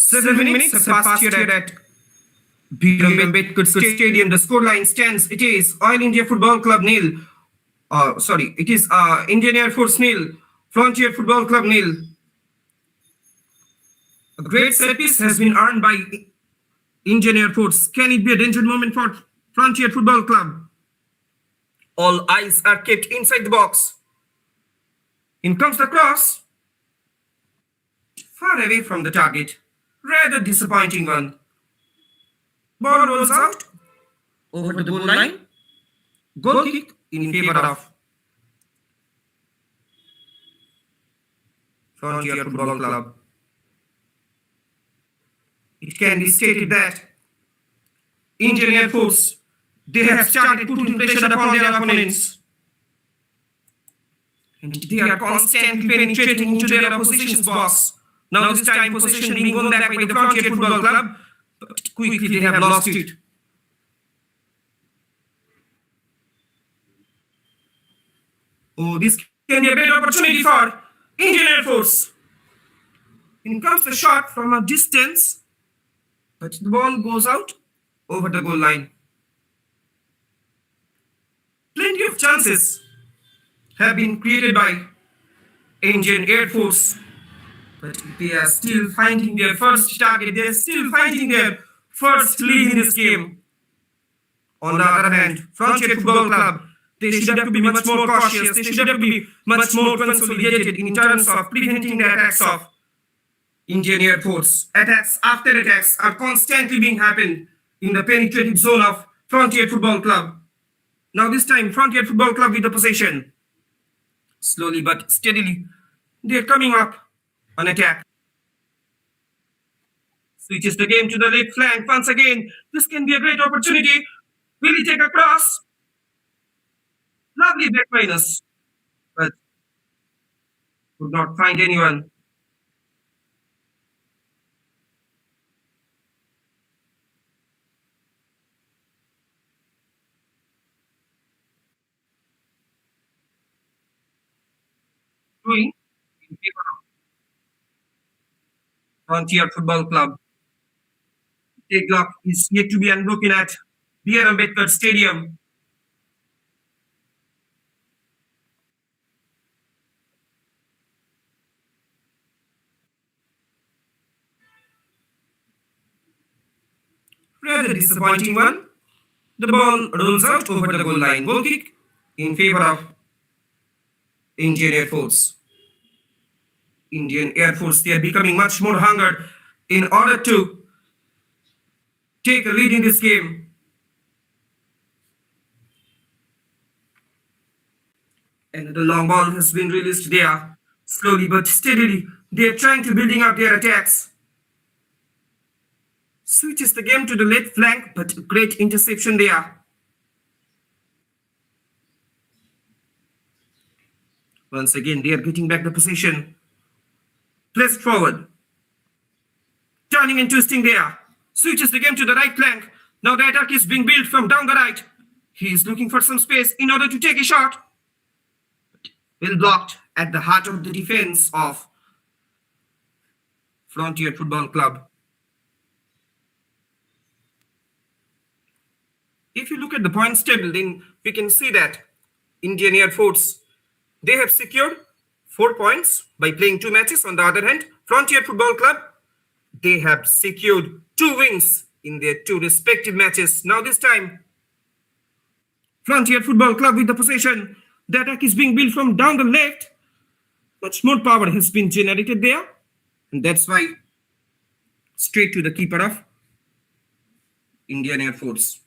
7 minutes have passed here at Ambedkar Stadium. The scoreline stands. It is Oil India Football Club nil. It is Indian Air Force nil. Frontier Football Club nil. A great set piece has been earned by Indian Air Force. Can it be a danger moment for Frontier Football Club? All eyes are kept inside the box. In comes the cross. Far away from the target. Rather disappointing one. Ball rolls out. Over the goal line. Goal kick in favor of Frontier Football Club. It can be stated that Indian Air Force, they have started putting pressure upon their opponents. And they are constantly penetrating into their opposition's box. Now this time possession being won back by the Frontier Football Club, but quickly they have lost it. Oh, this can be a great opportunity for Indian Air Force. In comes the shot from a distance, but the ball goes out over the goal line. Plenty of chances have been created by Indian Air Force, but they are still finding their first target. They are still finding their first lead in this game. On the other hand, Frontier Football Club, they should have to be much more cautious. They should have to be much more consolidated in terms of preventing the attacks of Indian Air Force. Attacks after attacks are constantly being happened in the penetrative zone of Frontier Football Club. Now this time, Frontier Football Club with the possession. Slowly but steadily, they are coming up on attack. Switches the game to the left flank once again. This can be a great opportunity. Will he take a cross? Lovely back minus, but could not find anyone. Doing in favor of Frontier Football Club. Deadlock is yet to be unbroken at Ambedkar Stadium. Rather disappointing one. The ball rolls out over the goal line. Goal kick in favor of Indian Air Force. Indian Air Force, they are becoming much more hungered in order to take a lead in this game. And the long ball has been released there. Slowly but steadily, they are trying to building up their attacks. Switches the game to the left flank, but great interception there. Once again, they are getting back the position. Pressed forward. Turning and twisting there. Switches the game to the right flank. Now the attack is being built from down the right. He is looking for some space in order to take a shot. Well blocked at the heart of the defense of Frontier Football Club. If you look at the points table, then we can see that Indian Air Force, they have secured 4 points by playing 2 matches. On the other hand, Frontier Football Club, they have secured 2 wins in their 2 respective matches. Now this time, Frontier Football Club with the possession. The attack is being built from down the left. Much more power has been generated there. And that's why straight to the keeper of Indian Air Force.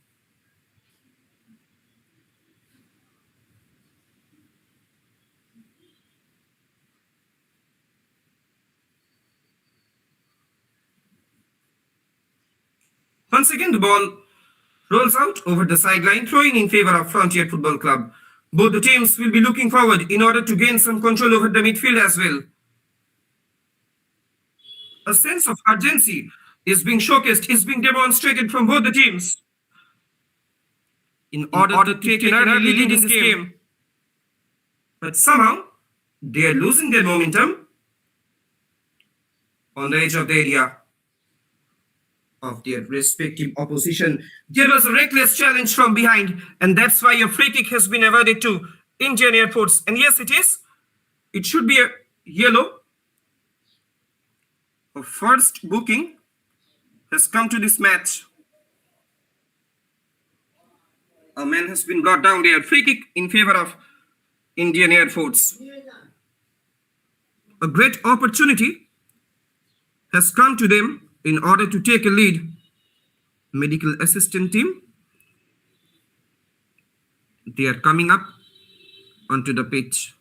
Once again, the ball rolls out over the sideline, throwing in favor of Frontier Football Club. Both the teams will be looking forward in order to gain some control over the midfield as well. A sense of urgency is being showcased, is being demonstrated from both the teams in order to take an early lead in this game. But somehow, they are losing their momentum on the edge of the area. of their respective opposition. There was a reckless challenge from behind, and that's why a free kick has been awarded to Indian Air Force. And yes, it is. It should be a yellow. A first booking has come to this match. A man has been brought down there. Free kick in favor of Indian Air Force. A great opportunity has come to them in order to take a lead. Medical assistant team, they are coming up onto the pitch.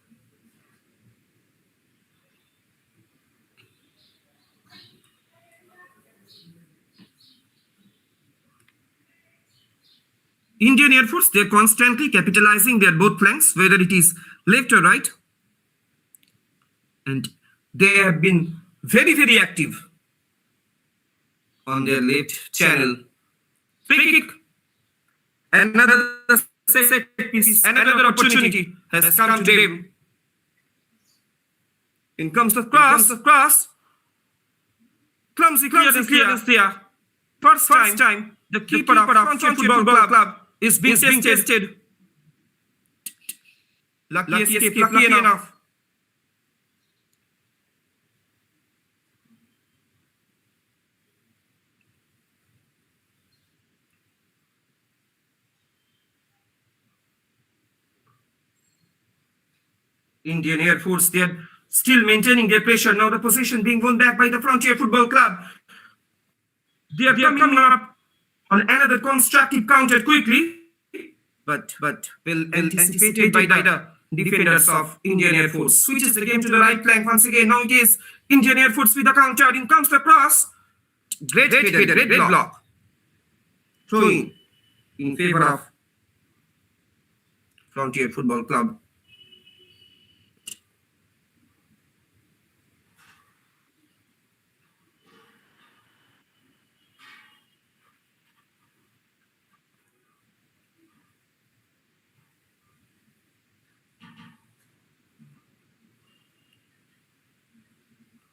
Indian Air Force, they're constantly capitalizing their both flanks, whether it is left or right. And they have been very, very active on their left channel. Free kick. Another set piece, another opportunity has come to them. In comes the cross. Clumsy clearance there. First time, the keeper of Frontier Football Club is being tested. Lucky escape, lucky enough. Indian Air Force, they are still maintaining their pressure. Now the possession being won back by the Frontier Football Club. They are coming up on another constructive counter quickly, but well anticipated by the defenders of Indian Air Force. Switches the game to the right flank once again. Now it is Indian Air Force with the counter. In comes the cross. Great header, deadlock. Throwing in favor of Frontier Football Club.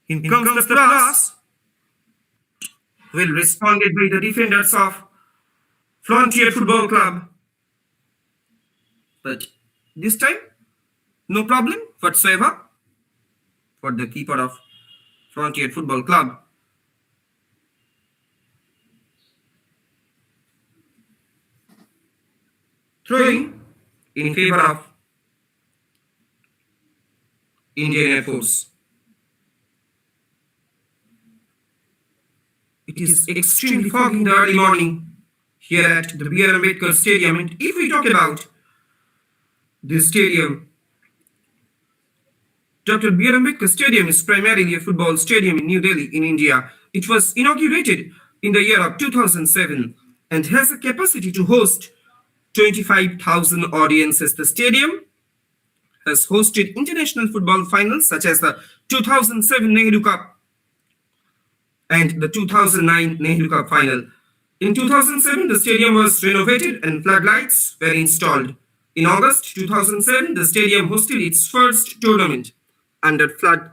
In comes the cross. Well responded by the defenders of Frontier Football Club. But this time, no problem whatsoever for the keeper of Frontier Football Club. Throwing in favor of Indian Air Force. It is extremely foggy in the early morning here at the B.R. Ambedkar Stadium. And if we talk about this stadium, Dr. B.R. Ambedkar Stadium is primarily a football stadium in New Delhi, in India. It was inaugurated in the year of 2007 and has a capacity to host 25,000 audiences. The stadium has hosted international football finals such as the 2007 Nehru Cup and the 2009 Nehru Cup final. In 2007, the stadium was renovated and floodlights were installed. In August 2007, the stadium hosted its first tournament under flood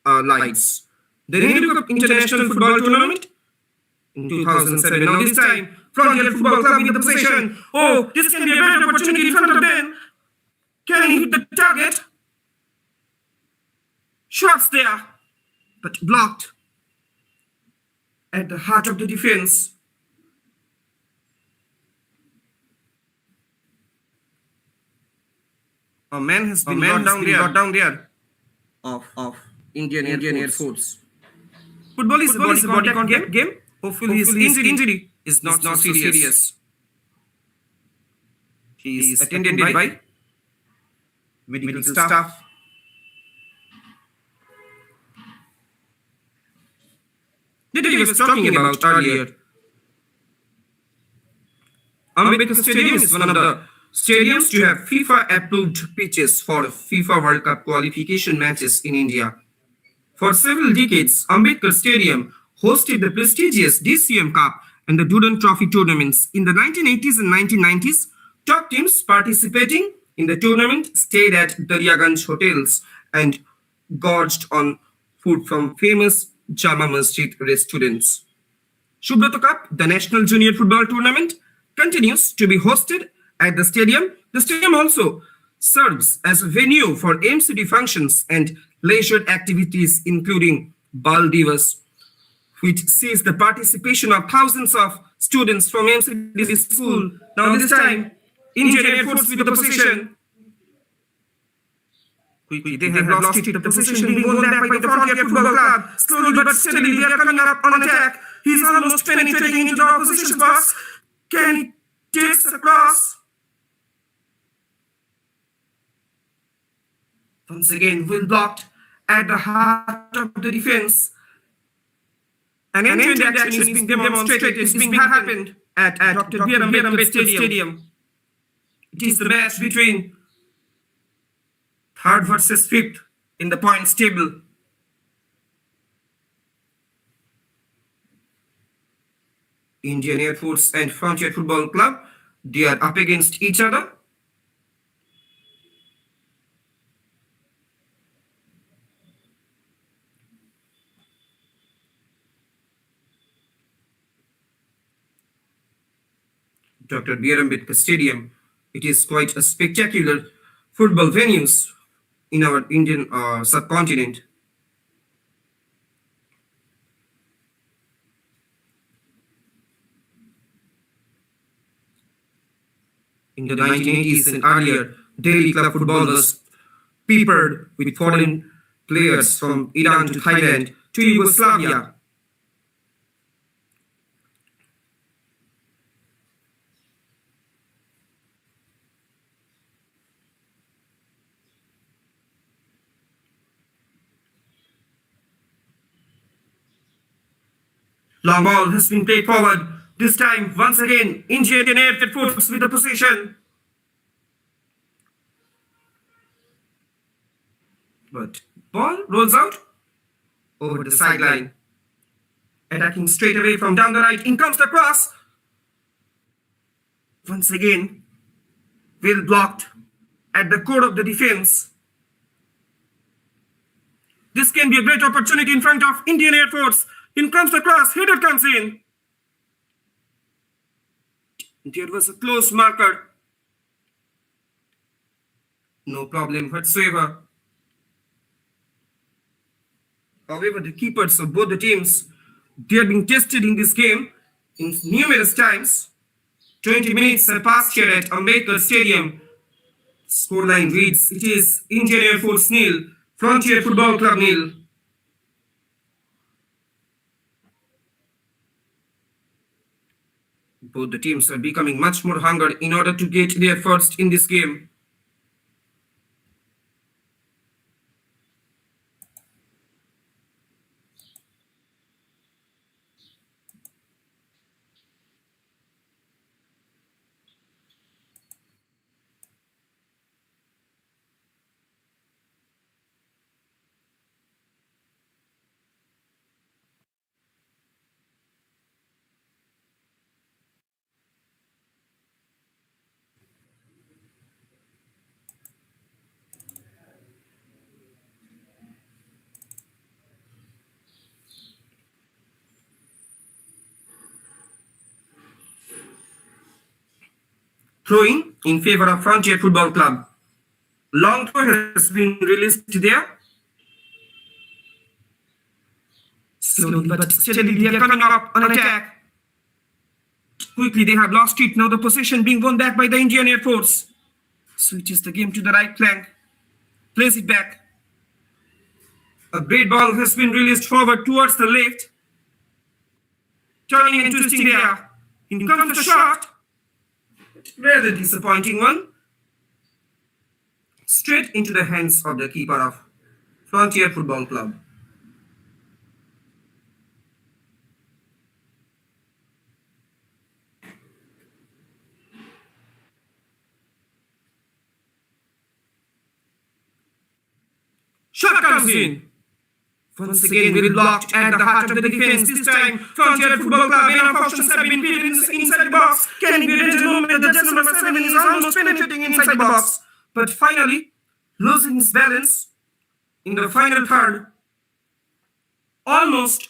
lights. The Nehru Cup International Football Tournament in 2007. Now this time, Frontier Football Club in the possession. Oh, this can be a better opportunity in front of them. Can he hit the target? Shots there, but blocked at the heart of the defense. A man has been brought down there of Indian Air Force. Football is a body contact game. Hopefully his injury is not serious. He is attended by medical staff. That we was talking about earlier. Ambedkar Stadium is one of the stadiums to have FIFA-approved pitches for FIFA World Cup qualification matches in India. For several decades, Ambedkar Stadium hosted the prestigious DCM Cup and the Durand Trophy tournaments. In the 1980s and 1990s, top teams participating in the tournament stayed at Daryaganj hotels and gorged on food from famous Jama Masjid restaurants. Subrata Cup, the National Junior Football Tournament, continues to be hosted at the stadium. The stadium also serves as a venue for MCD functions and leisure activities, including Bal Divas, which sees the participation of thousands of students from MCD school. Now this time, Indian Air Force with the possession. Quickly, they have lost it. The possession being won back by the Frontier Football Club. Slowly but steadily, they are coming up on attack. He's almost penetrating into the opposition box. Can he take the cross? Once again, well blocked at the heart of the defense. An end-to-end action is being demonstrated. It's being happened at Dr. Ambedkar Stadium. It is the match between third versus fifth in the points table. Indian Air Force and Frontier Football Club, they are up against each other. Dr. Ambedkar Stadium, it is quite a spectacular football venues in our Indian subcontinent. In the 1980s and earlier, Delhi club football was peppered with foreign players from Iran to Thailand to Yugoslavia. Long ball has been played forward. This time, once again, Indian Air Force with the possession. But ball rolls out over the sideline. Attacking straight away from down the right. In comes the cross. Once again, well blocked at the core of the defense. This can be a great opportunity in front of Indian Air Force. In comes the cross. Header comes in. There was a close marker. No problem whatsoever. However, the keepers of both the teams, they are being tested in this game in numerous times. 20 minutes have passed here at Ambedkar Stadium. Scoreline reads, it is Indian Air Force 0, Frontier Football Club 0. Both the teams are becoming much more hungry in order to get their first in this game. Throwing in favor of Frontier Football Club. Long throw has been released there. Slowly but steadily they are coming up on attack. Quickly they have lost it. Now the possession being won back by the Indian Air Force. Switches the game to the right flank. Plays it back. A great ball has been released forward towards the left. Turning and twisting there. In comes the shot. Rather disappointing one. Straight into the hands of the keeper of Frontier Football Club. Shot comes in. Once again, well blocked at the heart of the defense. This time, Frontier Football Club, enough options have been played inside the box. Can it be a danger moment? The just number 7 is almost penetrating inside the box. But finally, losing his balance in the final third. Almost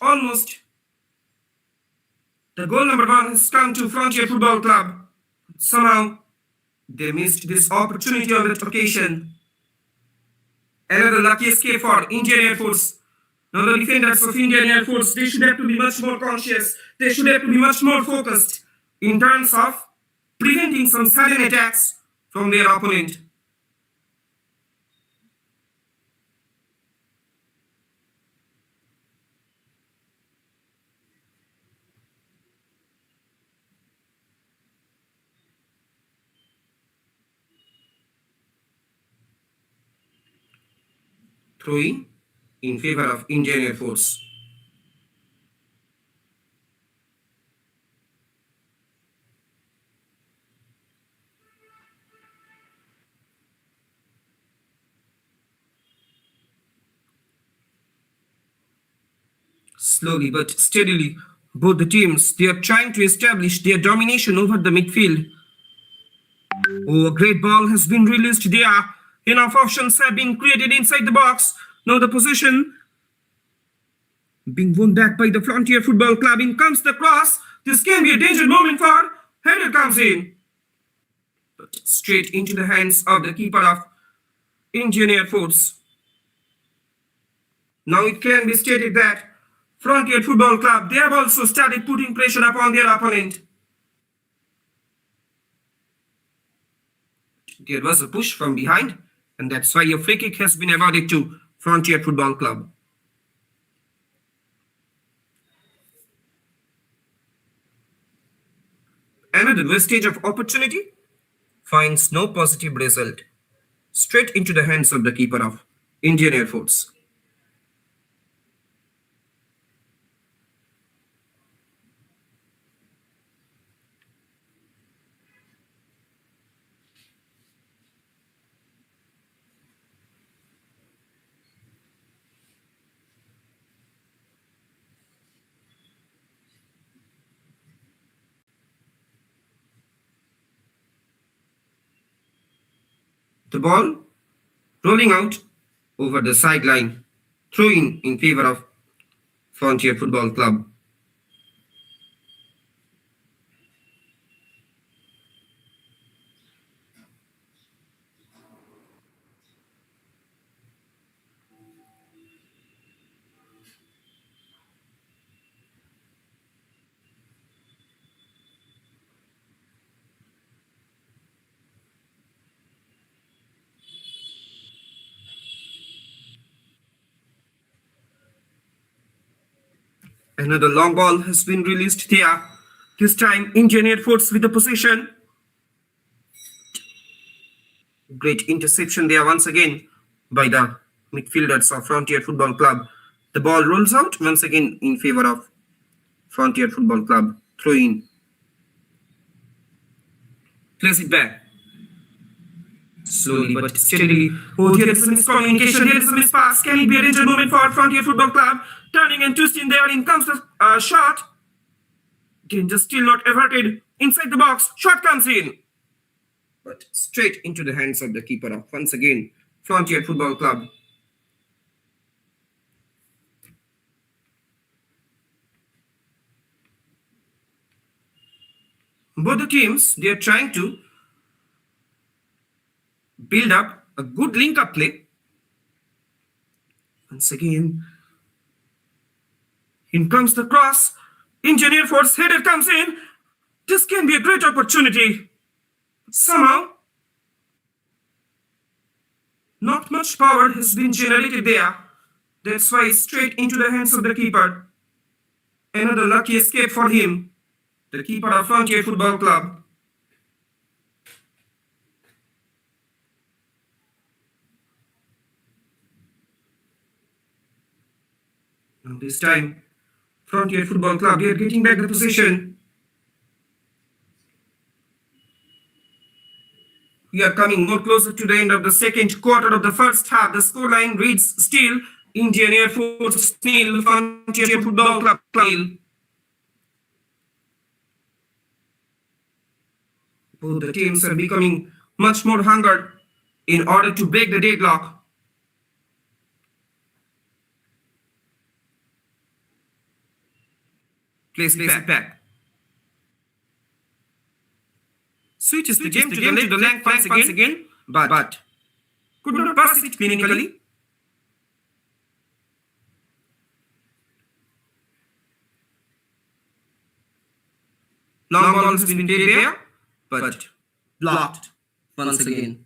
The goal number one has come to Frontier Football Club. Somehow, they missed this opportunity on that occasion. Another lucky escape for Indian Air Force. Now the defenders of Indian Air Force, they should have to be much more conscious. They should have to be much more focused in terms of preventing some sudden attacks from their opponent. Throwing in favor of Indian Air Force. Slowly but steadily, both the teams, they are trying to establish their domination over the midfield. Oh, a great ball has been released there. Enough options have been created inside the box. Now the possession being won back by the Frontier Football Club. In comes the cross. This can be a danger moment for header comes in. But straight into the hands of the keeper of Indian Air Force. Now it can be stated that Frontier Football Club, they have also started putting pressure upon their opponent. There was a push from behind, and that's why a free kick has been awarded to Frontier Football Club. Another wastage of opportunity finds no positive result. Straight into the hands of the keeper of Indian Air Force. The ball rolling out over the sideline, throwing in favor of Frontier Football Club. Another long ball has been released there. This time, Indian Air Force with the possession. Great interception there once again by the midfielders of Frontier Football Club. The ball rolls out once again in favor of Frontier Football Club. Throw in. Place it back. Slowly but steadily. Oh, there is a miscommunication. There is a mispass. Can it be a danger moment for Frontier Football Club? Turning and twisting there. In comes the shot. Danger still not averted. Inside the box. Shot comes in. But straight into the hands of the keeper of, once again, Frontier Football Club. Both the teams, they are trying to build up a good link-up play. Once again, in comes the cross. Indian Air Force header comes in. This can be a great opportunity. Somehow, not much power has been generated there. That's why straight into the hands of the keeper. Another lucky escape for him. The keeper of Frontier Football Club. Now this time, Frontier Football Club, they are getting back the possession. We are coming more closer to the end of the second quarter of the first half. The scoreline reads still Indian Air Force nil, Frontier Football Club nil. Both the teams are becoming much more hungered in order to break the deadlock. Place it back. switches the game to the leg once again, but could not pass it clinically. Long ball has been played there, but blocked once again.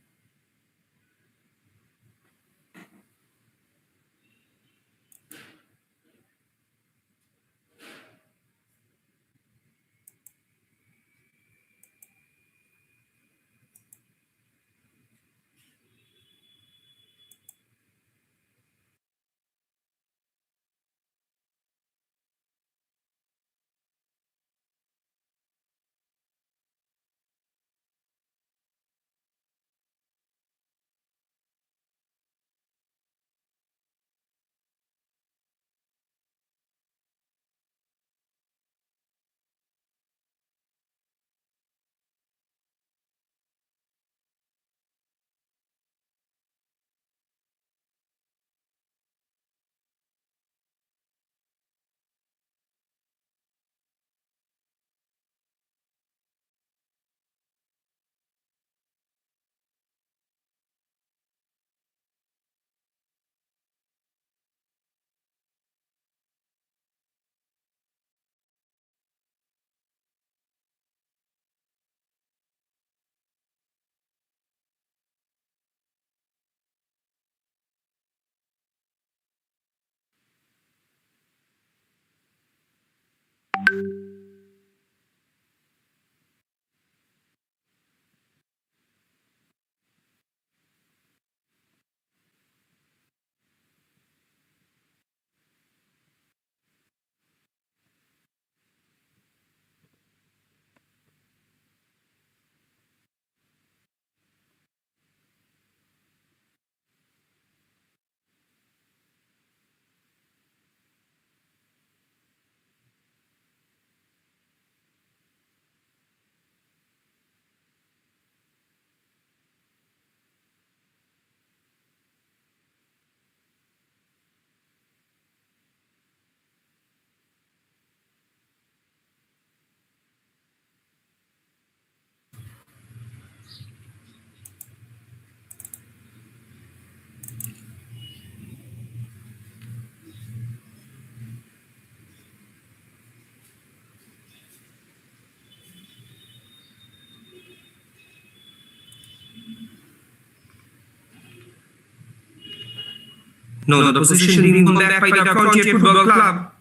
No, the possession being won back by the Frontier Football Club.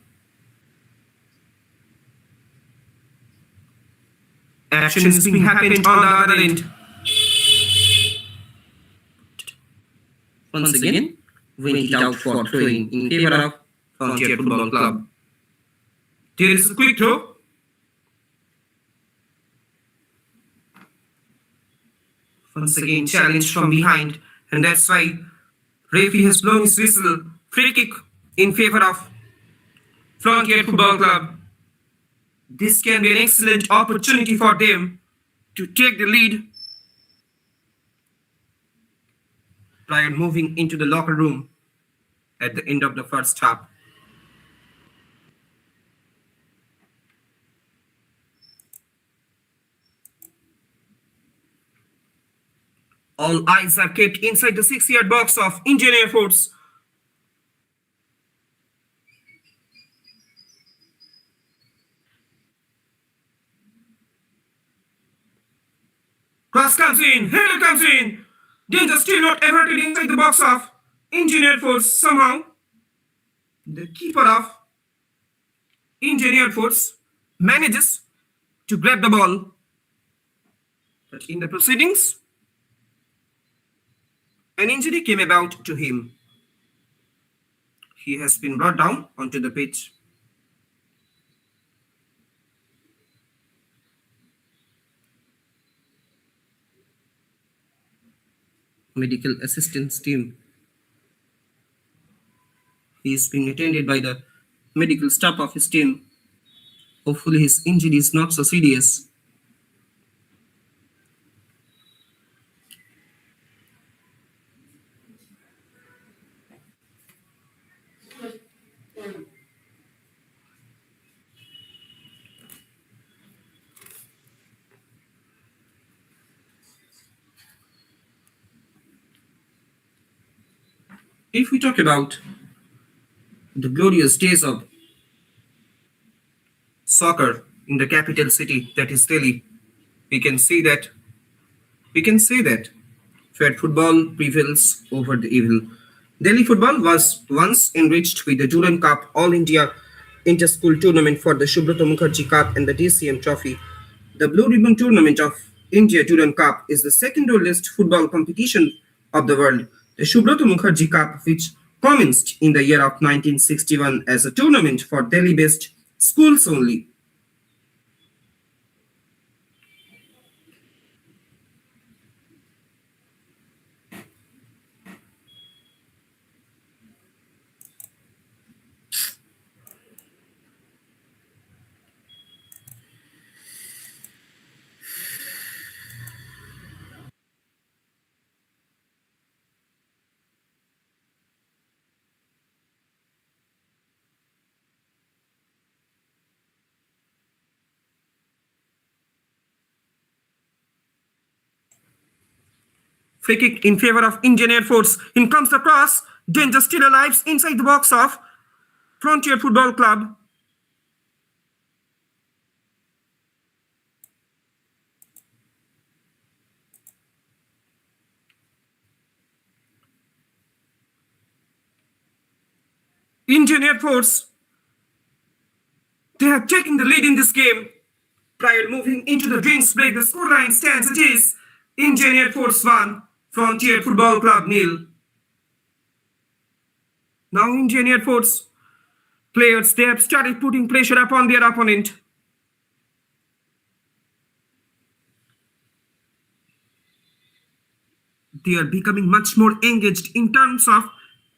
Action is being happened on the other end. Once again, went it out for throwing in favor of Frontier Football Club. There is a quick throw. Once again, challenged from behind, and that's why referee has blown his whistle. Free kick in favor of Frontier Football Club. This can be an excellent opportunity for them to take the lead prior moving into the locker room at the end of the first half. All eyes are kept inside the 6-yard box of Indian Air Force. Cross comes in, header comes in. Danger still not averted inside the box of Indian Air Force somehow. The keeper of Indian Air Force manages to grab the ball. But in the proceedings, an injury came about to him. He has been brought down onto the pitch. Medical assistance team. He is being attended by the medical staff of his team. Hopefully his injury is not so serious. If we talk about the glorious days of soccer in the capital city, that is Delhi, we can see that we can say that fair football prevails over the evil. Delhi football was once enriched with the Duran Cup All India Inter-School Tournament for the Subroto Mukherjee Cup and the DCM Trophy. The Blue Ribbon Tournament of India Duran Cup is the second oldest football competition of the world. The Subroto Mukherjee Cup, which commenced in the year of 1961 as a tournament for Delhi-based schools only. Free kick in favor of Indian Air Force. In comes the cross. Danger still alive inside the box of Frontier Football Club. Indian Air Force, they have taken the lead in this game. Prior moving into the drinks break, the scoreline stands it is Indian Air Force 1, Frontier Football Club 0. Now Indian Air Force players, they have started putting pressure upon their opponent. They are becoming much more engaged in terms of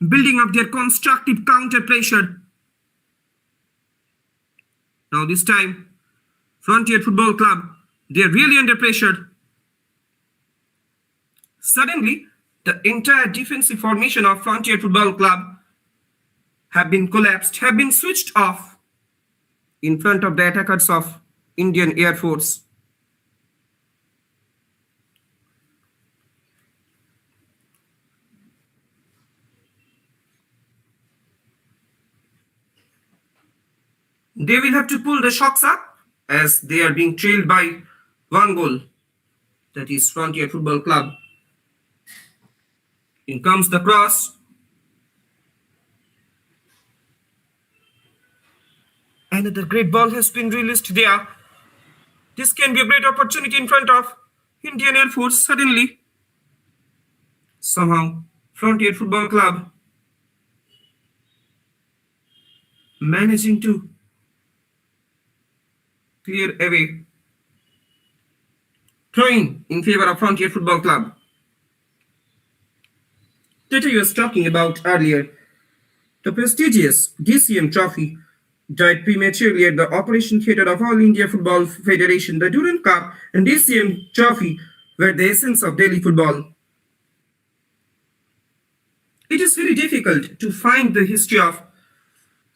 building up their constructive counter pressure. Now this time, Frontier Football Club, they are really under pressure. Suddenly, the entire defensive formation of Frontier Football Club have been collapsed, have been switched off in front of the attackers of Indian Air Force. They will have to pull the shocks up as they are being trailed by 1 goal. That is Frontier Football Club. In comes the cross. Another great ball has been released there. This can be a great opportunity in front of Indian Air Force. Suddenly, somehow, Frontier Football Club managing to clear away. Throwing in favor of Frontier Football Club. That I was talking about earlier. The prestigious DCM Trophy died prematurely at the Operation Theatre of All India Football Federation. The Duran Cup and DCM Trophy were the essence of Delhi football. It is very difficult to find the history of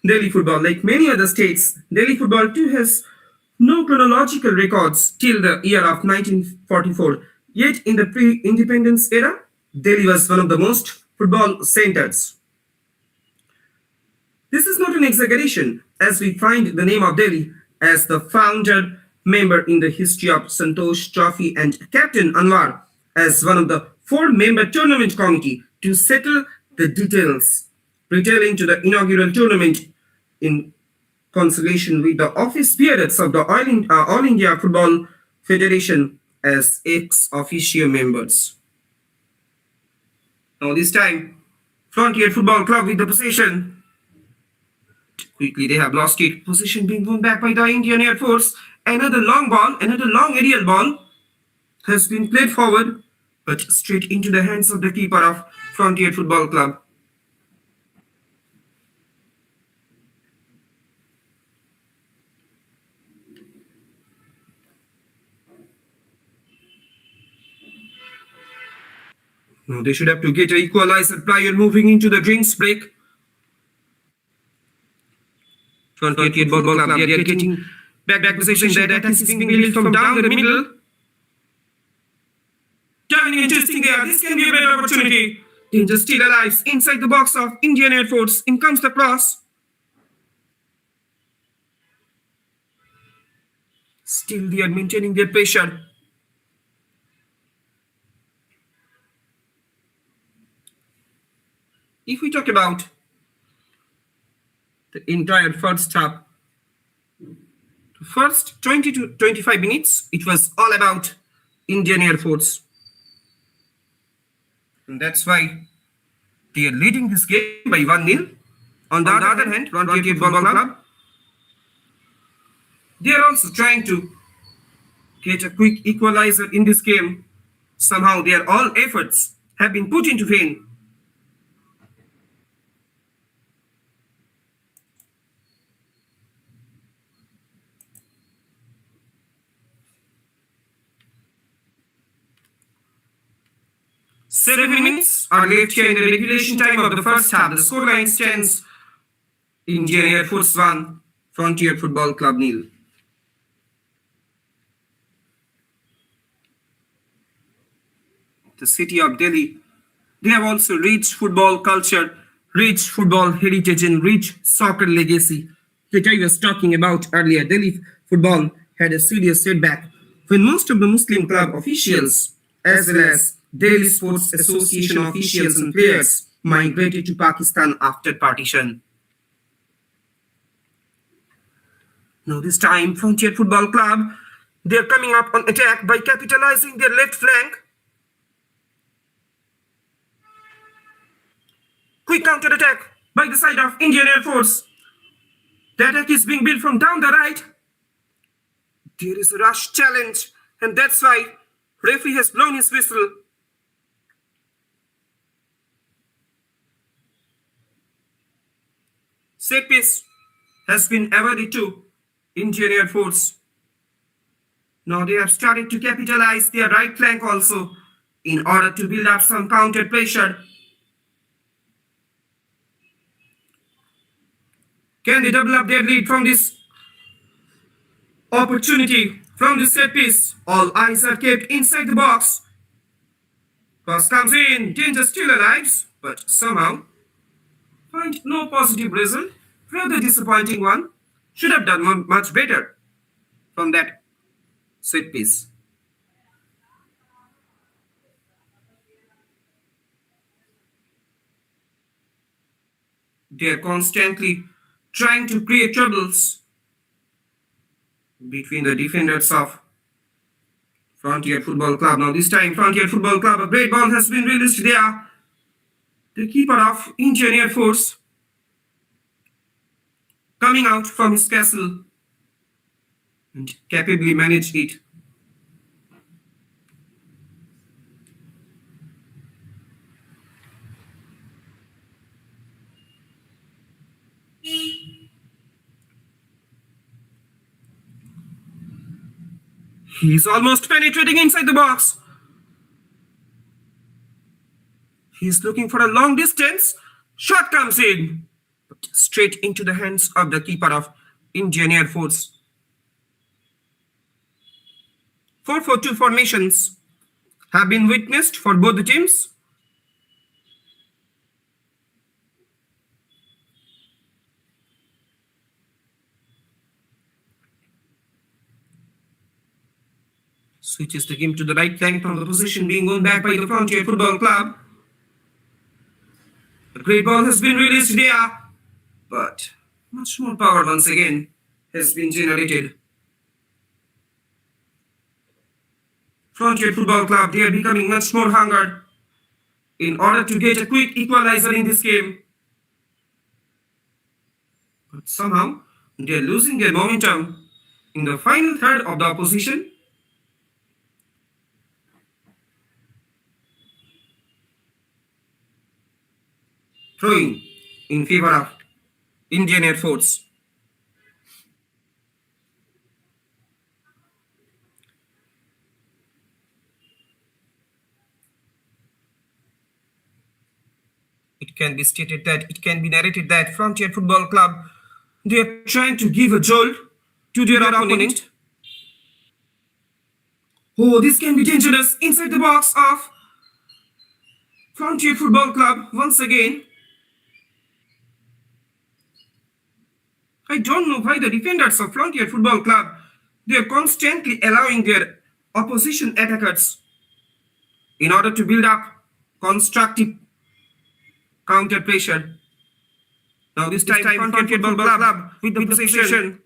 Delhi football. Like many other states, Delhi football too has no chronological records till the year of 1944. Yet in the pre-independence era, Delhi was one of the most football centers. This is not an exaggeration, as we find the name of Delhi as the founder member in the history of Santosh Trophy and Captain Anwar as one of the 4-member tournament committee to settle the details pertaining to the inaugural tournament in consultation with the office bearers of the All India Football Federation as ex officio members. Now this time, Frontier Football Club with the possession. Quickly they have lost it. Possession being won back by the Indian Air Force. Another long ball, another long aerial ball has been played forward, but straight into the hands of the keeper of Frontier Football Club. Now they should have to get an equalizer prior moving into the drinks break. Frontier Football Club, they are getting back position. That attack is being built from down the middle. Turning and twisting there. This can be a better opportunity. Danger still alive inside the box of Indian Air Force. In comes the cross. Still they are maintaining their pressure. If we talk about the entire first half, the first 20 to 25 minutes, it was all about Indian Air Force. And that's why they are leading this game by 1-0. On the other hand, Frontier Football Club, they are also trying to get a quick equalizer in this game. Somehow their all efforts have been put into vain. Seven minutes are left here in the regulation time of the first half. The scoreline stands Indian Air Force 1, Frontier Football Club 0. The city of Delhi, they have also rich football culture, rich football heritage, and rich soccer legacy that I was talking about earlier. Delhi football had a serious setback when most of the Muslim club officials, as well as Delhi Sports Association officials and players, migrated to Pakistan after partition. Now this time, Frontier Football Club, they are coming up on attack by capitalizing their left flank. Quick counter-attack by the side of Indian Air Force. The attack is being built from down the right. There is a rush challenge, and that's why referee has blown his whistle. Set piece has been awarded to Indian Air Force. Now they have started to capitalize their right flank also in order to build up some counter pressure. Can they double up their lead from this opportunity, from this set piece? All eyes are kept inside the box. Cross comes in, danger still alive, but somehow find no positive result. Rather disappointing one. Should have done much better from that set piece. They are constantly trying to create troubles between the defenders of Frontier Football Club. Now this time Frontier Football Club, a great ball has been released there. The keeper of Indian Air Force coming out from his castle and capably managed it. He's almost penetrating inside the box. He's looking for a long distance. Shot comes in, but straight into the hands of the keeper of Indian Air Force. 4-4-2 formations have been witnessed for both the teams. Switches the game to the right flank from the position being won back by the Frontier Football Club. A great ball has been released there, but much more power once again has been generated. Frontier Football Club, they are becoming much more hungered in order to get a quick equalizer in this game. But somehow, they are losing their momentum in the final third of the opposition. Throwing in favor of Indian Air Force. It can be stated that, it can be narrated that Frontier Football Club, they are trying to give a jolt to their opponent. Oh, this can be dangerous inside the box of Frontier Football Club once again. I don't know why the defenders of Frontier Football Club, they are constantly allowing their opposition attackers in order to build up constructive counter pressure. Now this time Frontier Football Club with the possession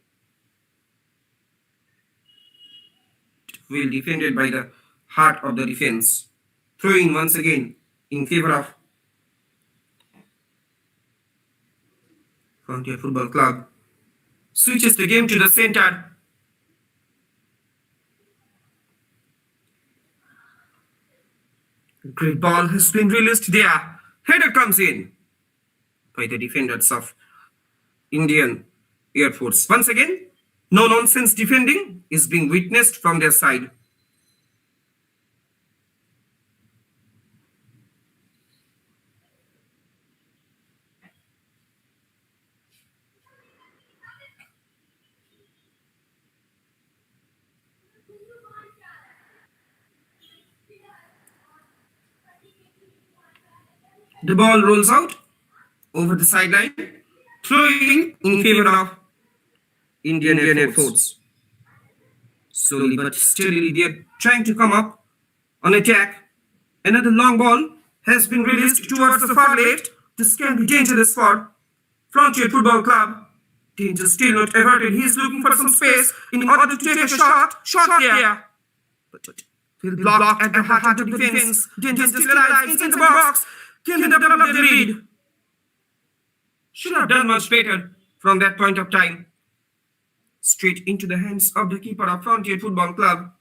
well defended by the heart of the defense. Throwing once again in favor of Frontier Football Club. Switches the game to the center. Great ball has been released there. Header comes in by the defenders of Indian Air Force. Once again, no nonsense defending is being witnessed from their side. The ball rolls out over the sideline, throwing in favor of Indian Air Force. Slowly but steadily, they are trying to come up on attack. Another long ball has been released towards the far left. This can be dangerous for Frontier Football Club. Danger still not averted. He is looking for some space in order to take a shot. Shot there. But will block at the heart of the defense. Danger still alive in the box. Can they develop the lead? Should have done much better from that point of time. Straight into the hands of the keeper of Frontier Football Club.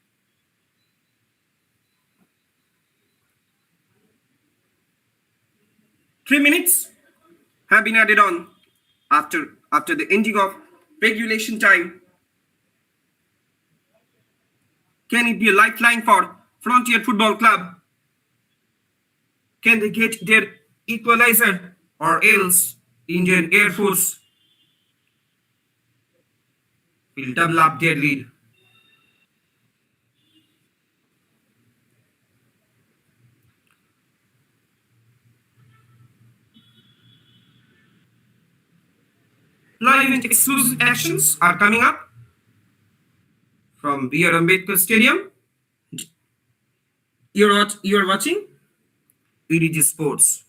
Three minutes have been added on after the ending of regulation time. Can it be a lifeline for Frontier Football Club? Can they get their equalizer, or else Indian Air Force will double up their lead? Live and exclusive actions are coming up from B.R. Ambedkar Stadium. You're watching EDG Sports.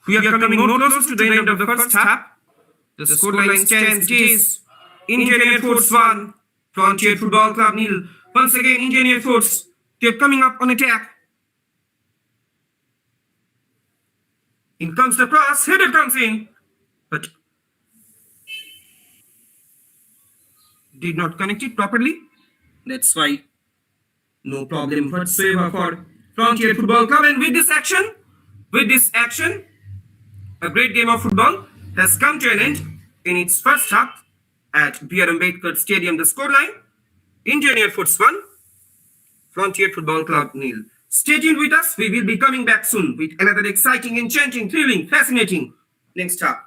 We are coming more closer to the end of the first half. The scoreline stands. It is Indian Air Force 1, Frontier Football Club 0. Once again, Indian Air Force, they are coming up on attack. In comes the cross, header comes in. but did not connect it properly. That's why no problem whatsoever for Frontier Football Club. And with this action, a great game of football has come to an end in its first half at B.R. Ambedkar Stadium. The scoreline: Indian Air Force 1, Frontier Football Club nil. Stay tuned with us. We will be coming back soon with another exciting, enchanting, thrilling, fascinating next half.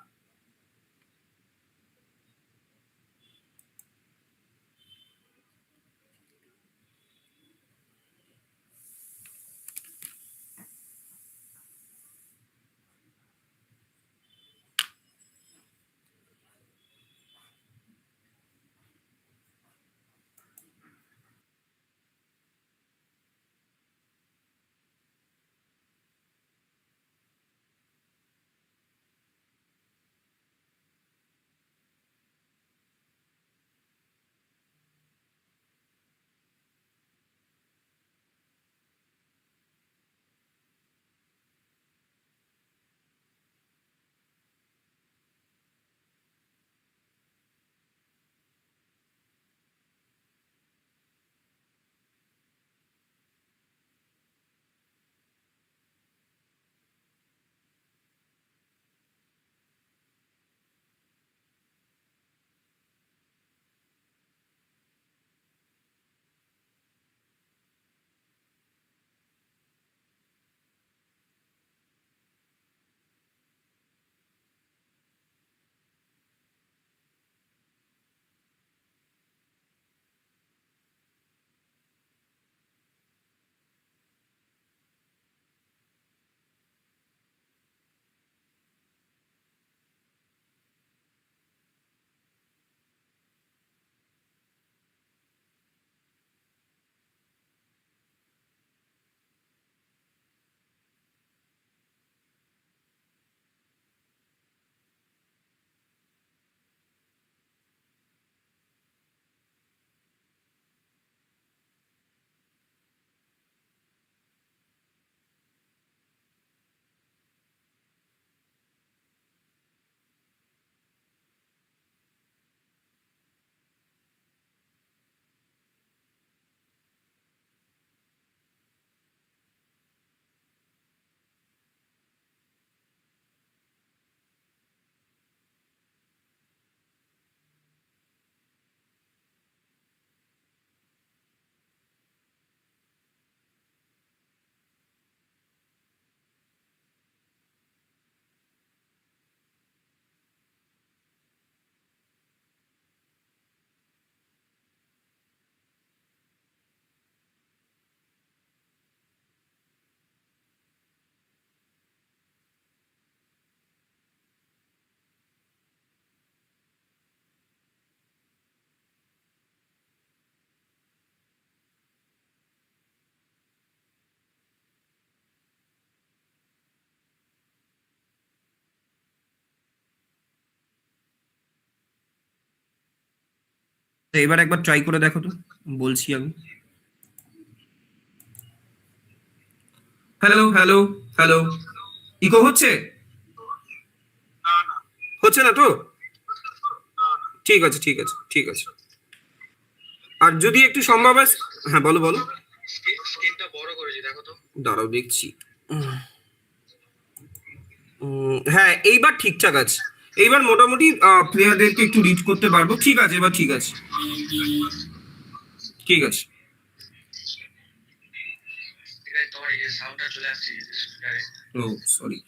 এবার একবার try করে দেখো তো, বলছি আমি। Hello hello hello, eco হচ্ছে? হচ্ছে না তো? ঠিক আছে ঠিক আছে ঠিক আছে। আর যদি একটু সম্ভব হয়, হ্যাঁ বলো বলো। স্ক্রিনটা বড় করেছি, দেখো তো। দাঁড়াও দেখছি। হ্যাঁ এইবার ঠিকঠাক আছে। এইবার মোটামুটি প্লেয়ারদেরকে একটু রিড করতে পারবো। ঠিক আছে, এবার ঠিক আছে ঠিক আছে। ও sorry.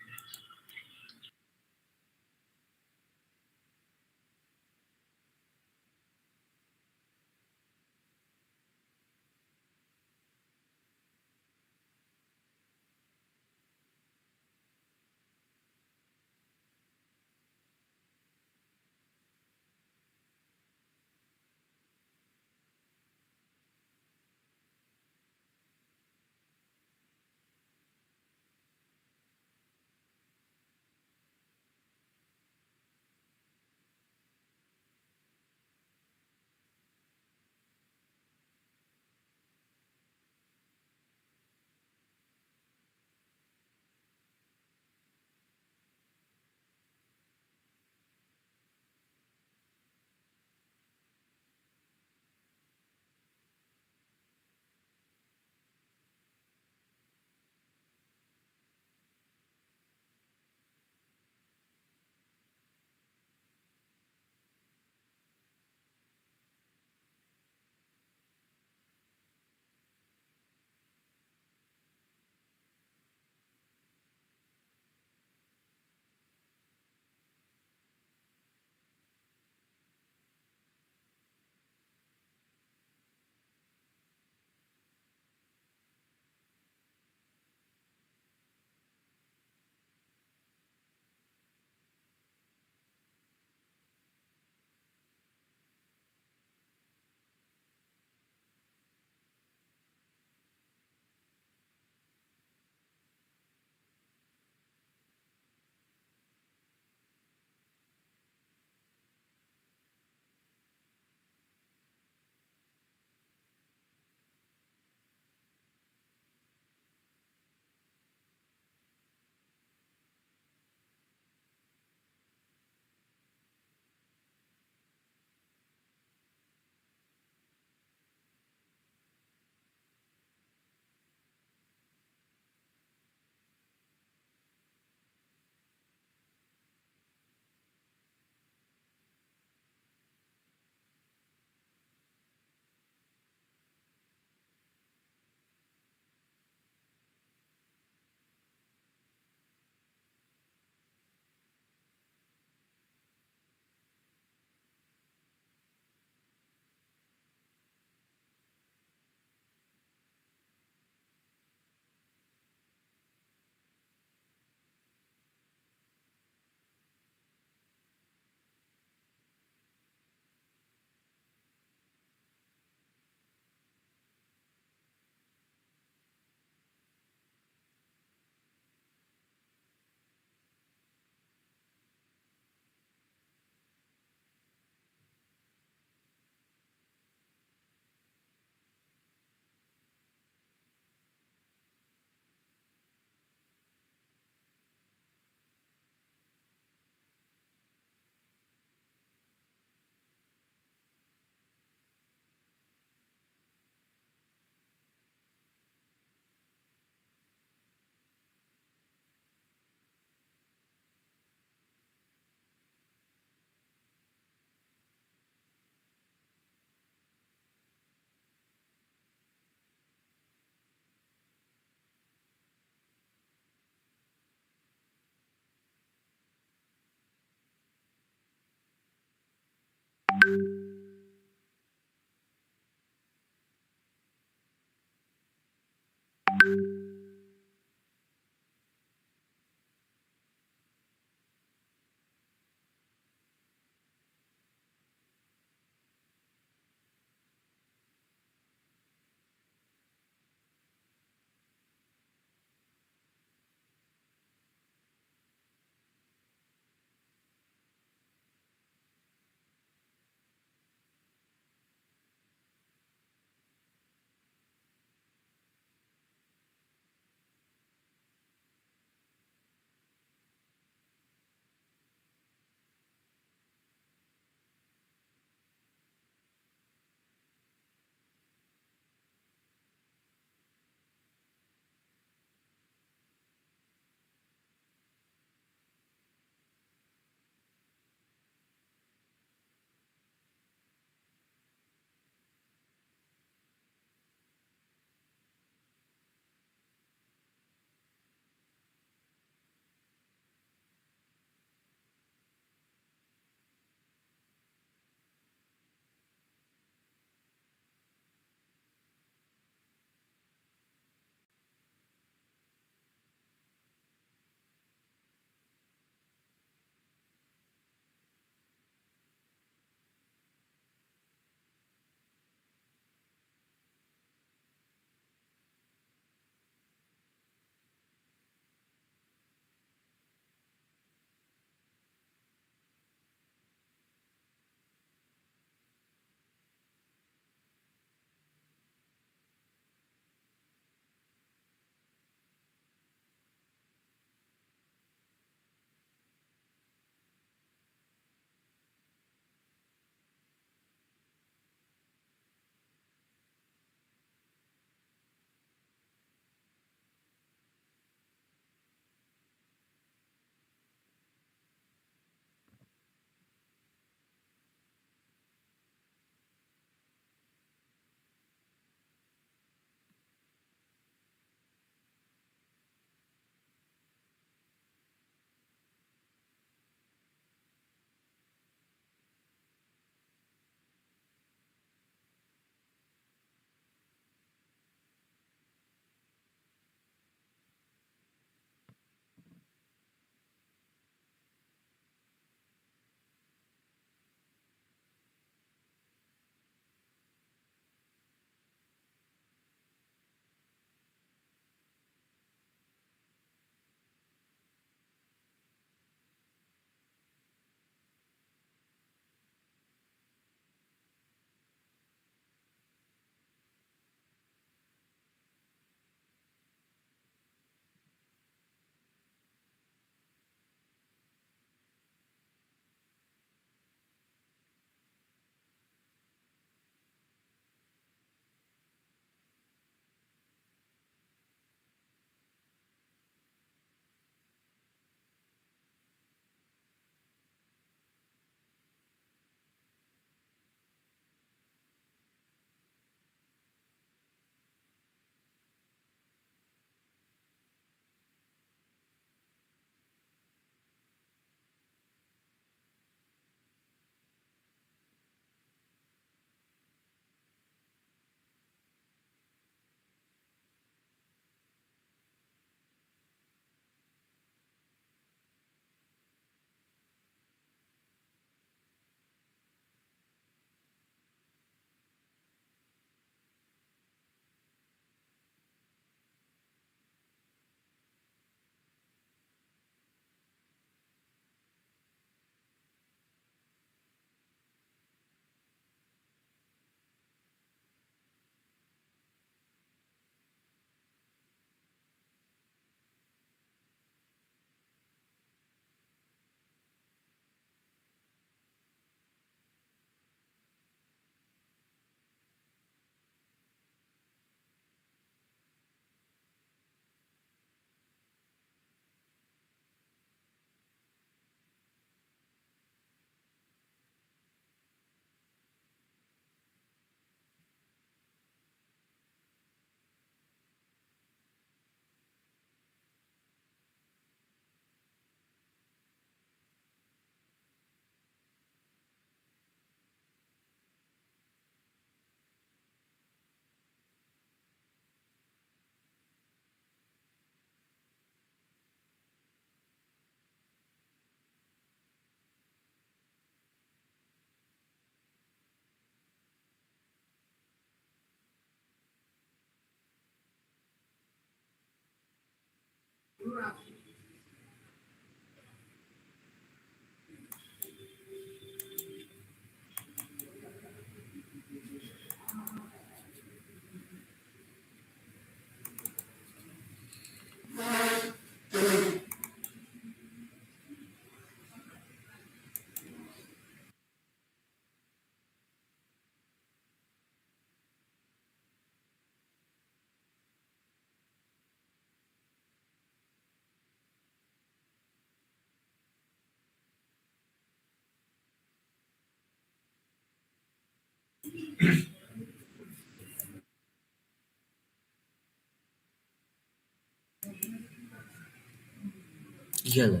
Yellow.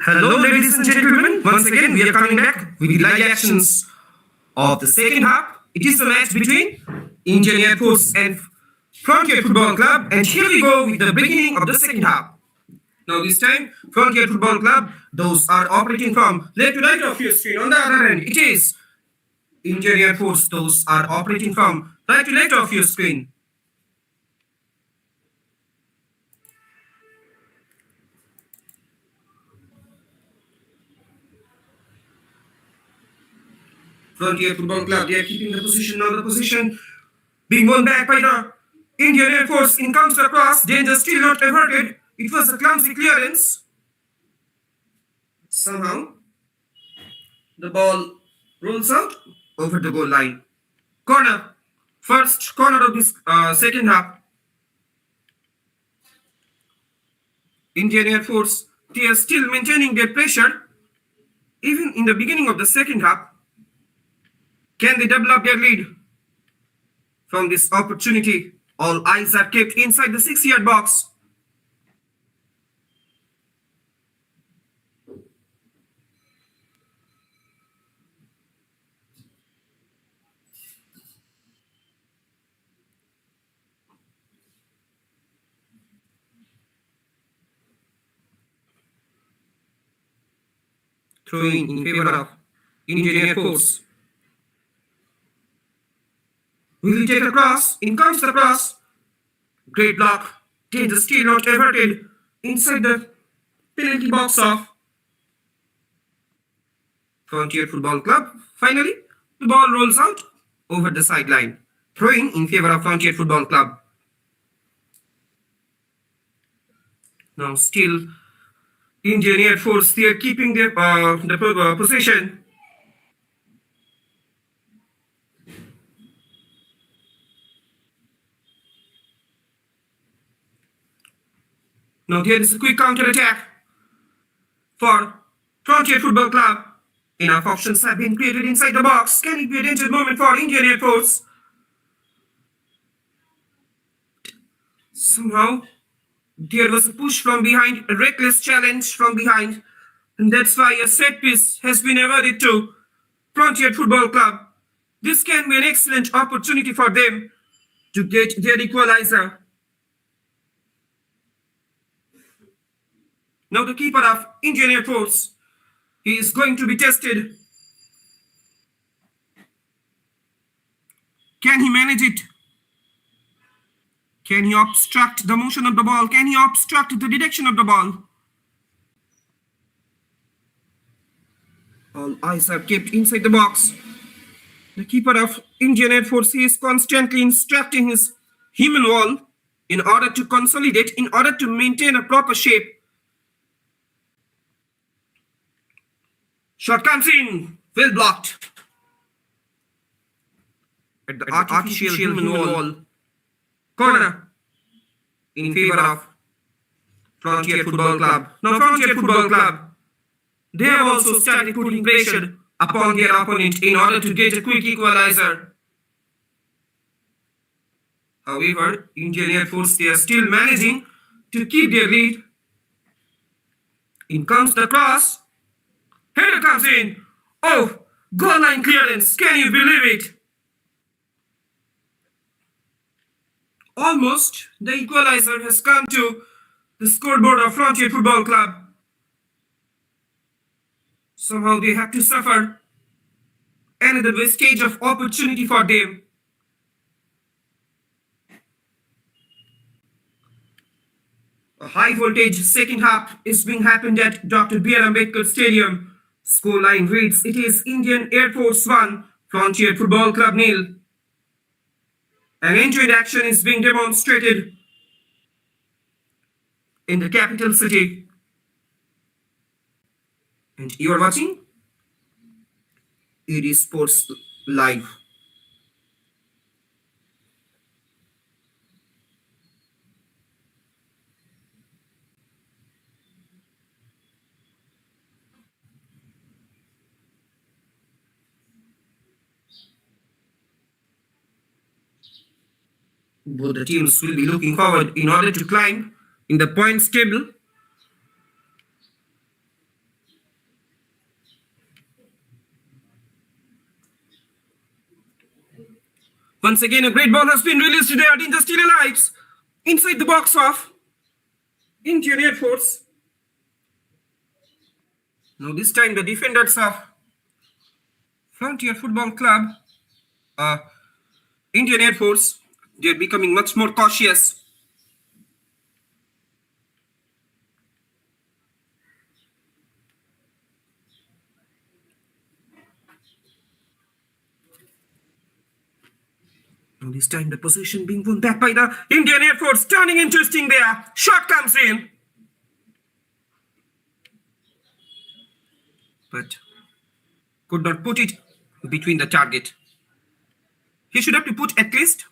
Hello, ladies and gentlemen. Once again, we are coming back with the live actions of the second half. It is a match between Indian Air Force and Frontier Football Club, and here we go with the beginning of the second half. Now, this time, Frontier Football Club, those are operating from left to right of your screen. On the other hand, it is Indian Air Force, those are operating from right to left of your screen. Frontier Football Club, they are keeping the position. Now the position being won back by the Indian Air Force. In comes the cross, danger still not averted. It was a clumsy clearance. Somehow, the ball rolls out over the goal line. Corner. First corner of this second half. Indian Air Force, they are still maintaining their pressure even in the beginning of the second half. Can they double up their lead? From this opportunity, all eyes are kept inside the 6-yard box. Throwing in favor of Indian Air Force. Will he take a cross? In comes the cross. Great block. Danger still not averted inside the penalty box of Frontier Football Club. Finally, the ball rolls out over the sideline. Throwing in favor of Frontier Football Club. Now still Indian Air Force, they are keeping their possession. Now there is a quick counter attack for Frontier Football Club. Enough options have been created inside the box. Can it be a danger moment for Indian Air Force? Somehow, there was a push from behind, a reckless challenge from behind, and that's why a set piece has been awarded to Frontier Football Club. This can be an excellent opportunity for them to get their equalizer. Now the keeper of Indian Air Force, he is going to be tested. Can he manage it? Can he obstruct the motion of the ball? Can he obstruct the direction of the ball? All eyes are kept inside the box. The keeper of Indian Air Force, he is constantly instructing his human wall in order to consolidate, in order to maintain a proper shape. Shot comes in, well blocked. at the artificial human wall corner in favor of Frontier Football Club. Now, Frontier Football Club, they have also started putting pressure upon their opponent in order to get a quick equalizer. However, Indian Air Force, they are still managing to keep their lead. In comes the cross. Header comes in. Oh, goal line clearance. Can you believe it? Almost the equalizer has come to the scoreboard of Frontier Football Club. Somehow they have to suffer another wastage of opportunity for them. A high voltage second half is being happened at Dr. B.R. Ambedkar Stadium. Scoreline reads, it is Indian Air Force 1, Frontier Football Club 0. An end-to-end action is being demonstrated in the capital city. And you are watching ED Sports Live. Both the teams will be looking forward in order to climb in the points table. Once again, a great ball has been released today at India Still Alive inside the box of Indian Air Force. Now this time the defenders of Frontier Football Club, Indian Air Force, they are becoming much more cautious. Now this time the possession being won back by the Indian Air Force, turning and twisting there. Shot comes in. But could not put it between the target. He should have to put at least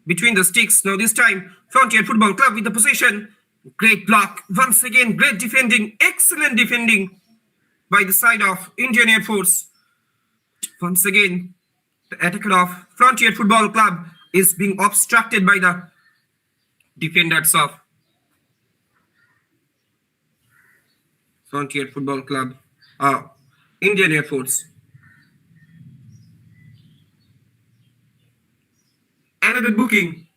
between the sticks. Now this time, Frontier Football Club with the possession. Great block. Once again, great defending. Excellent defending by the side of Indian Air Force. Once again, the attacker of Frontier Football Club is being obstructed by the defenders of Frontier Football Club, Indian Air Force. Another booking.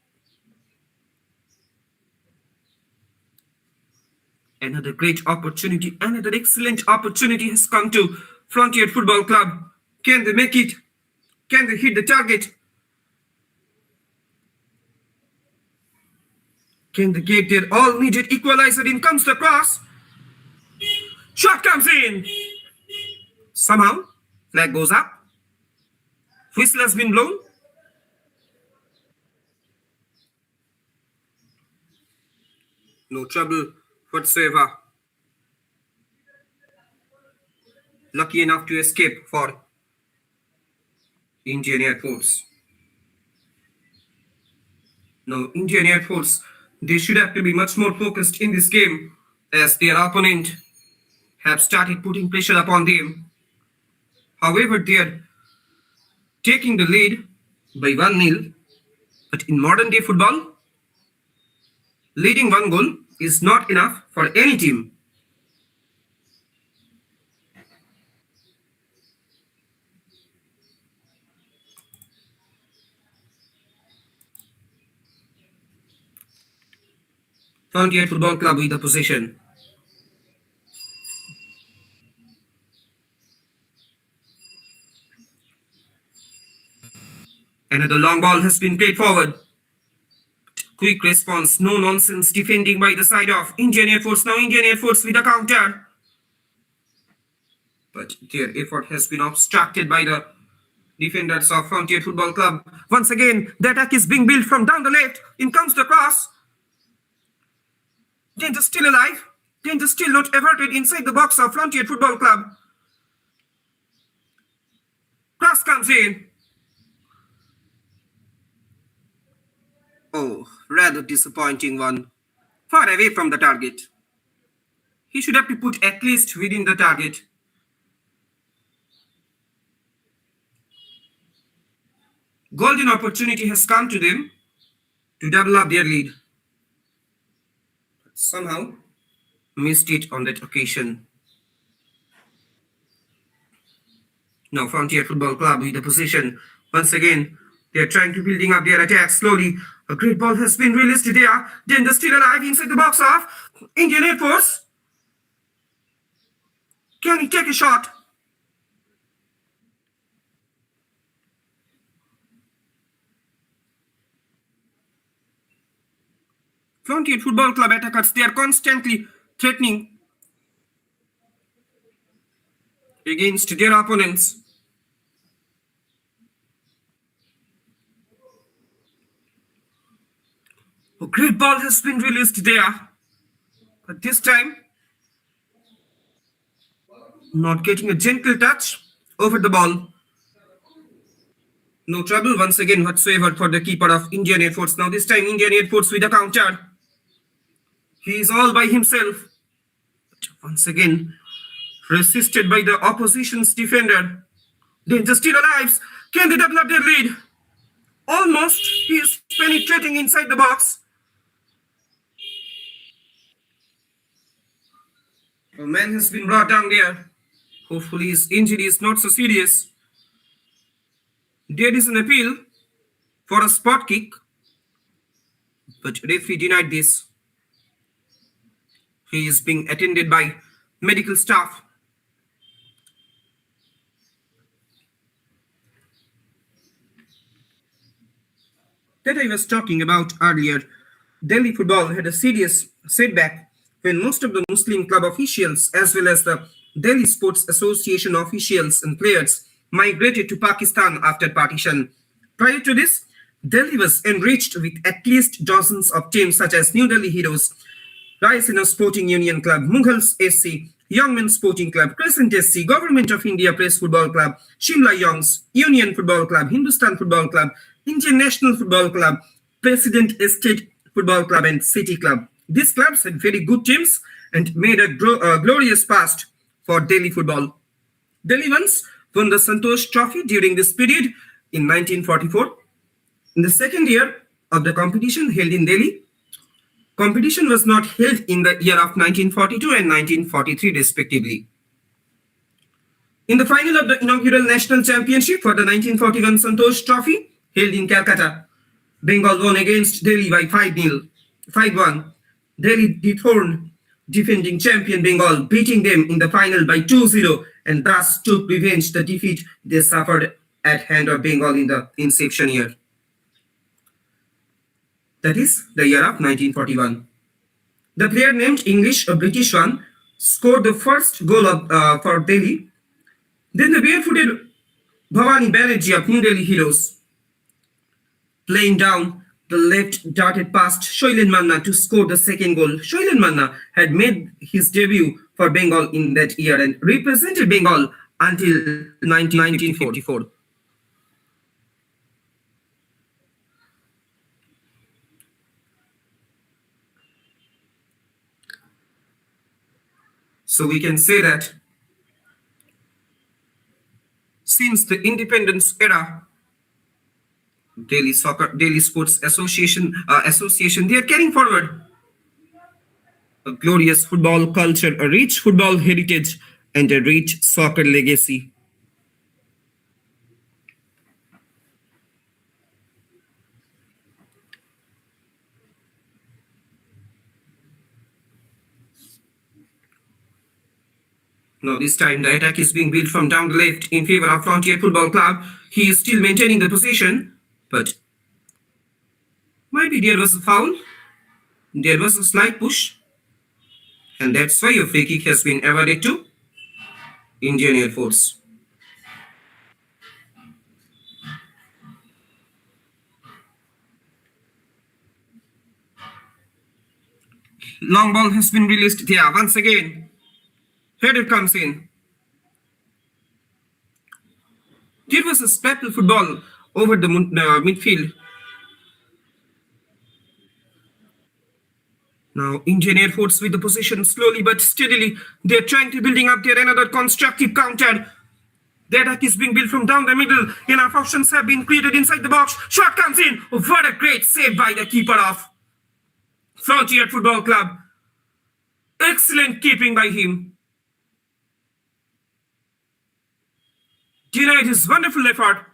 Another great opportunity, another excellent opportunity has come to Frontier Football Club. Can they make it? Can they hit the target? Can they get their all-needed equalizer? In comes the cross. Shot comes in. Somehow, flag goes up. Whistle has been blown. No trouble whatsoever. Lucky enough to escape for Indian Air Force. Now, Indian Air Force, they should have to be much more focused in this game as their opponent have started putting pressure upon them. However, they are taking the lead by 1-0. But in modern day football, leading 1 goal is not enough for any team. Frontier Football Club with the possession. Another long ball has been played forward. Quick response, no nonsense defending by the side of Indian Air Force. Now Indian Air Force with a counter. But their effort has been obstructed by the defenders of Frontier Football Club. Once again, the attack is being built from down the left. In comes the cross. Danger still alive. Danger still not averted inside the box of Frontier Football Club. Cross comes in. Oh, rather disappointing one. Far away from the target. He should have to put at least within the target. Golden opportunity has come to them to double up their lead. Somehow missed it on that occasion. Now Frontier Football Club with the possession. Once again, they are trying to building up their attack slowly. A great ball has been released there. Then they're still alive inside the box of Indian Air Force. Can he take a shot? Frontier Football Club attackers, they are constantly threatening against their opponents. A great ball has been released there. But this time, not getting a gentle touch over the ball. No trouble once again whatsoever for the keeper of Indian Air Force. Now this time Indian Air Force with a counter. He is all by himself. But once again, resisted by the opposition's defender. Danger still alive. Can they double up their lead? Almost. He is penetrating inside the box. A man has been brought down there. Hopefully his injury is not so serious. There is an appeal for a spot kick, but referee denied this. He is being attended by medical staff. That I was talking about earlier, Delhi football had a serious setback when most of the Muslim club officials as well as the Delhi Sports Association officials and players migrated to Pakistan after partition. Prior to this, Delhi was enriched with at least dozens of teams such as New Delhi Heroes, Raisina Sporting Union Club, Mughals SC, Young Men's Sporting Club, Crescent SC, Government of India Press Football Club, Shimla Youngs, Union Football Club, Hindustan Football Club, Indian National Football Club, President Estate Football Club, and City Club. These clubs had very good teams and made a glorious past for Delhi football. Delhi once won the Santosh Trophy during this period in 1944. In the second year of the competition held in Delhi, competition was not held in the year of 1942 and 1943 respectively. In the final of the inaugural national championship for the 1941 Santosh Trophy held in Calcutta, Bengal won against Delhi by 5-1. Delhi dethroned defending champion Bengal, beating them in the final by 2-0 and thus took revenge the defeat they suffered at hand of Bengal in the inception year. That is the year of 1941. The player named English, a British one, scored the first goal for Delhi. Then the barefooted Bhavani Banerjee of New Delhi Heroes, playing down the left, darted past Shoilen Manna to score the second goal. Shoilen Manna had made his debut for Bengal in that year and represented Bengal until 1954. So we can say that since the independence era, Delhi Sports Association, they are carrying forward a glorious football culture, a rich football heritage, and a rich soccer legacy. Now this time the attack is being built from down the left in favor of Frontier Football Club. He is still maintaining the possession, but maybe there was a foul. There was a slight push, and that's why a free kick has been awarded to Indian Air Force. Long ball has been released there once again. Header comes in. There was a spectacle football over the midfield. Now, Indian Air Force with the position slowly but steadily. They're trying to building up their another constructive counter. The attack is being built from down the middle. Enough options have been created inside the box. Shot comes in. Oh, what a great save by the keeper of Frontier Football Club. Excellent keeping by him. Denied his wonderful effort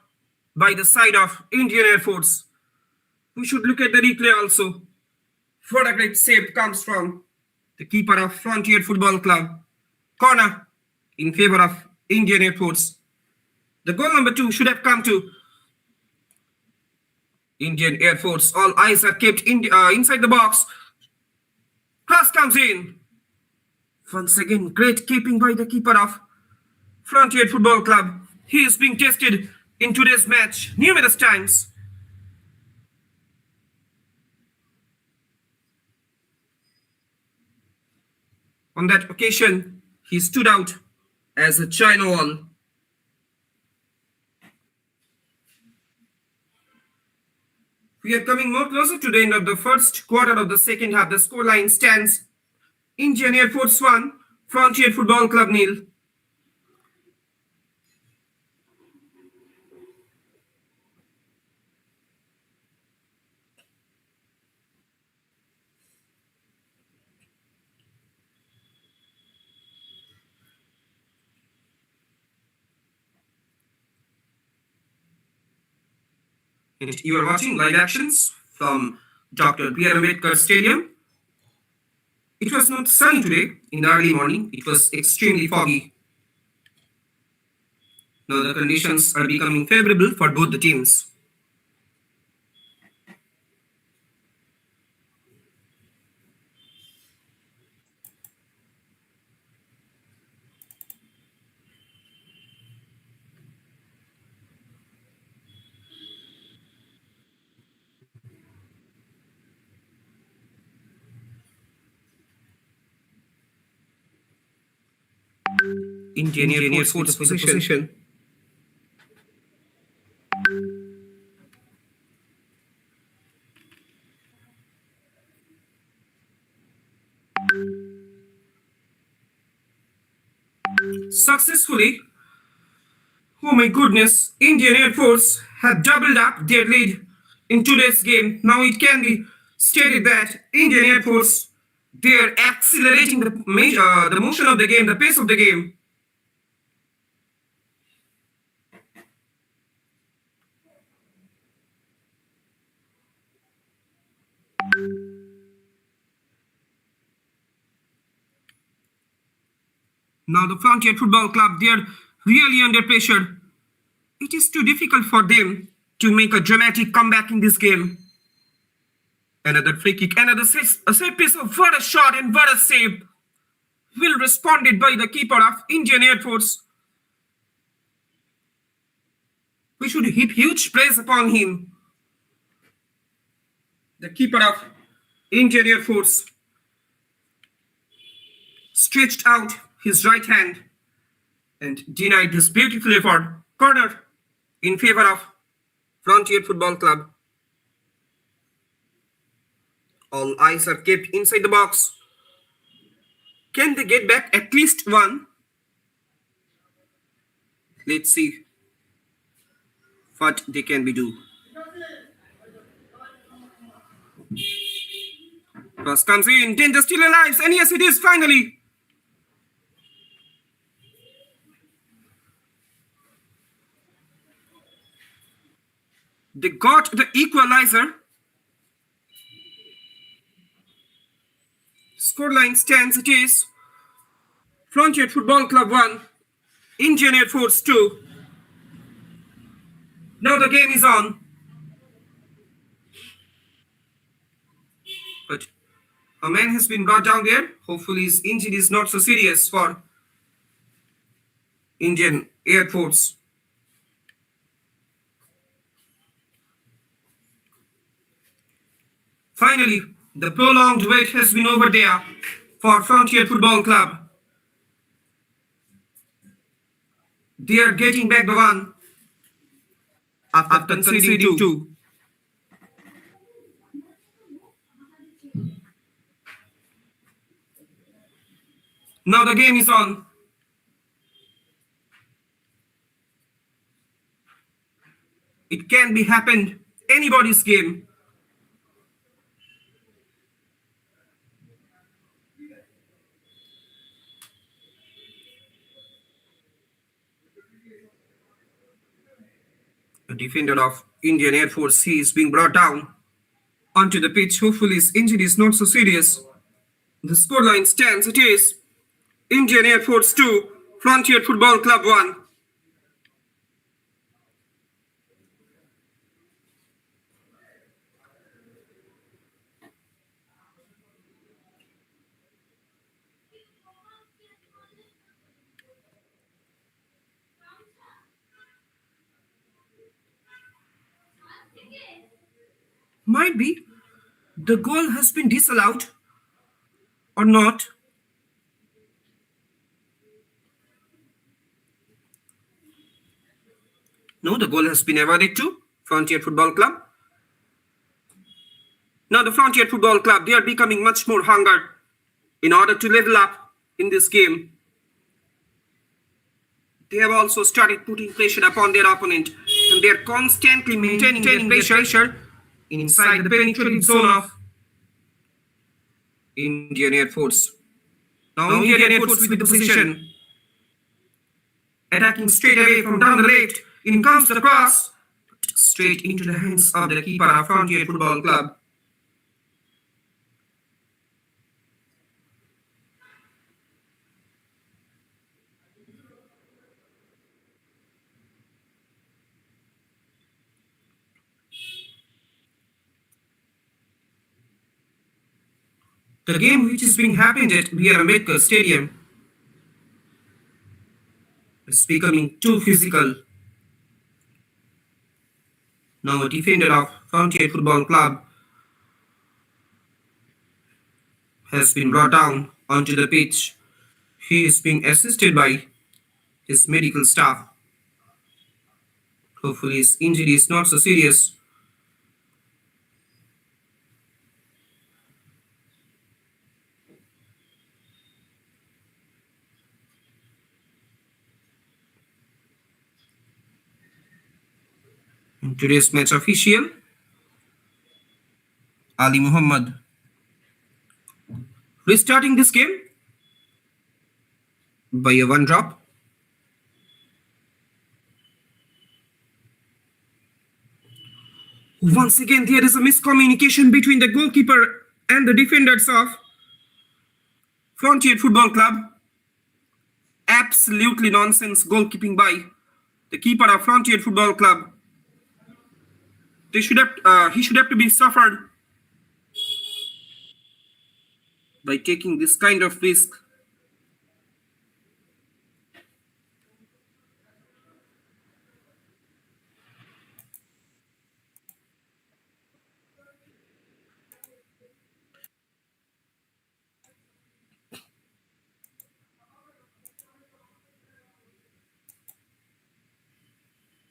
by the side of Indian Air Force. We should look at the replay also. What a great save comes from the keeper of Frontier Football Club. Corner in favor of Indian Air Force. The goal number 2 should have come to Indian Air Force. All eyes are kept inside the box. Cross comes in. Once again, great keeping by the keeper of Frontier Football Club. He is being tested in today's match numerous times. On that occasion, he stood out as a China wall. We are coming more closer to the end of the first quarter of the second half. The scoreline stands Indian Air Force 1, Frontier Football Club 0. You are watching live actions from Dr. Ambedkar Stadium. It was not sunny today in the early morning. It was extremely foggy. Now the conditions are becoming favorable for both the teams. Indian Air Force position. Successfully. Oh my goodness, Indian Air Force have doubled up their lead in today's game. Now it can be stated that Indian Air Force, they are accelerating the motion of the game, the pace of the game. Now the Frontier Football Club, they are really under pressure. It is too difficult for them to make a dramatic comeback in this game. Another free kick, another set piece of what a shot and what a save. Well responded by the keeper of Indian Air Force. We should heap huge praise upon him. The keeper of Indian Air Force stretched out his right hand and denied this beautiful effort. Corner in favor of Frontier Football Club. All eyes are kept inside the box. Can they get back at least one? Let's see what they can be do. Cross comes in, danger still alive, and yes it is finally. They got the equalizer. Scoreline stands it is Frontier Football Club 1, Indian Air Force 2. Now the game is on. But a man has been brought down there. Hopefully his injury is not so serious for Indian Air Force. Finally, the prolonged wait has been over there for Frontier Football Club. They are getting back the one after conceding two. Now the game is on. It can be happened. Anybody's game. A defender of Indian Air Force, he is being brought down onto the pitch. Hopefully his injury is not so serious. The scoreline stands. It is Indian Air Force 2, Frontier Football Club 1. Might be the goal has been disallowed or not. No, the goal has been awarded to Frontier Football Club. Now the Frontier Football Club, they are becoming much more hungered in order to level up in this game. They have also started putting pressure upon their opponent, and they are constantly maintaining their pressure inside the penetrative zone of Indian Air Force. Now Indian Air Force with the position, attacking straight away from down the left. In comes the cross, straight into the hands of the keeper of Frontier Football Club. The game which is being happened at Ambedkar Stadium is becoming too physical. Now a defender of Frontier Football Club has been brought down onto the pitch. He is being assisted by his medical staff. Hopefully his injury is not so serious. In today's match official, Ali Muhammad. Restarting this game by a one drop. Once again, there is a miscommunication between the goalkeeper and the defenders of Frontier Football Club. Absolutely nonsense goalkeeping by the keeper of Frontier Football Club. He should have to be suffered by taking this kind of risk.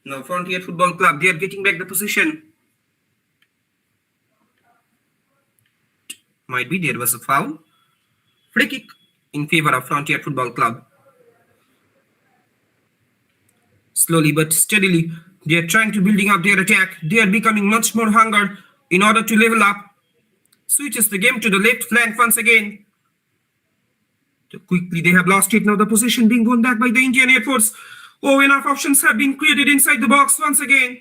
Now Frontier Football Club, they are getting back the position. Might be there was a foul. Free kick in favor of Frontier Football Club. Slowly but steadily, they are trying to building up their attack. They are becoming much more hungered in order to level up. Switches the game to the left flank once again. Quickly they have lost it. Now the position being won back by the Indian Air Force. Oh, enough options have been created inside the box once again.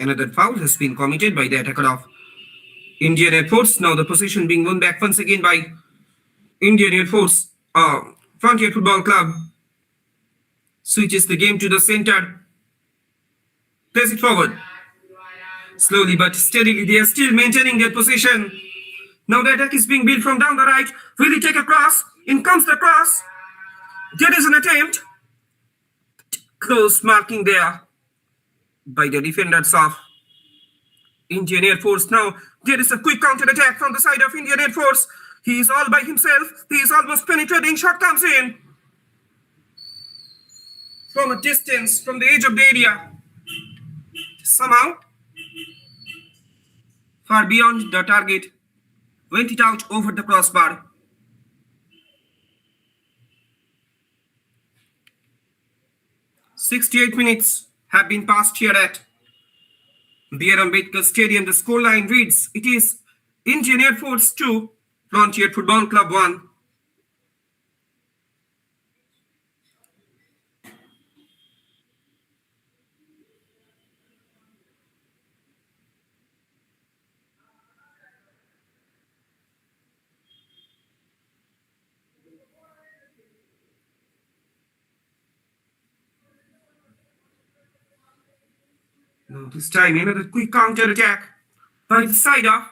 Another foul has been committed by the attacker of Indian Air Force. Now the position being won back once again by Indian Air Force. Frontier Football Club switches the game to the center. Plays it forward. Slowly but steadily, they are still maintaining their position. Now the attack is being built from down the right. Will he take a cross? In comes the cross. There is an attempt. Close marking there by the defenders of Indian Air Force. Now there is a quick counter attack from the side of Indian Air Force. He is all by himself. He is almost penetrating. Shot comes in from a distance, from the edge of the area. Somehow far beyond the target. went it out over the crossbar. "68 minutes have been passed here at the Ambedkar Stadium." The scoreline reads, it is Indian Air Force 2, Frontier Football Club 1. Now this time another quick counter attack by the side of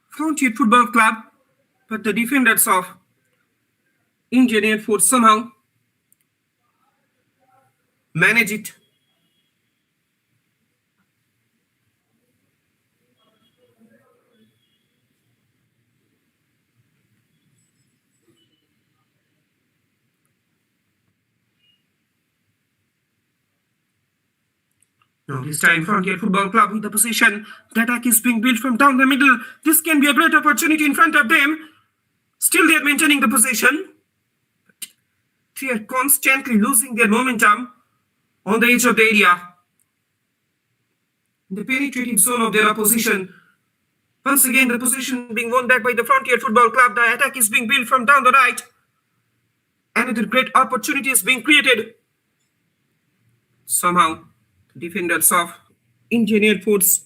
Frontier Football Club, but the defenders of Indian Air Force somehow manage it. Now this time Frontier Football Club with the possession. The attack is being built from down the middle. This can be a great opportunity in front of them. Still they are maintaining the possession. They are constantly losing their momentum on the edge of the area. In the penetrating zone of their opposition. Once again the possession being won back by the Frontier Football Club. The attack is being built from down the right. Another great opportunity is being created. Somehow defenders of Indian Air Force,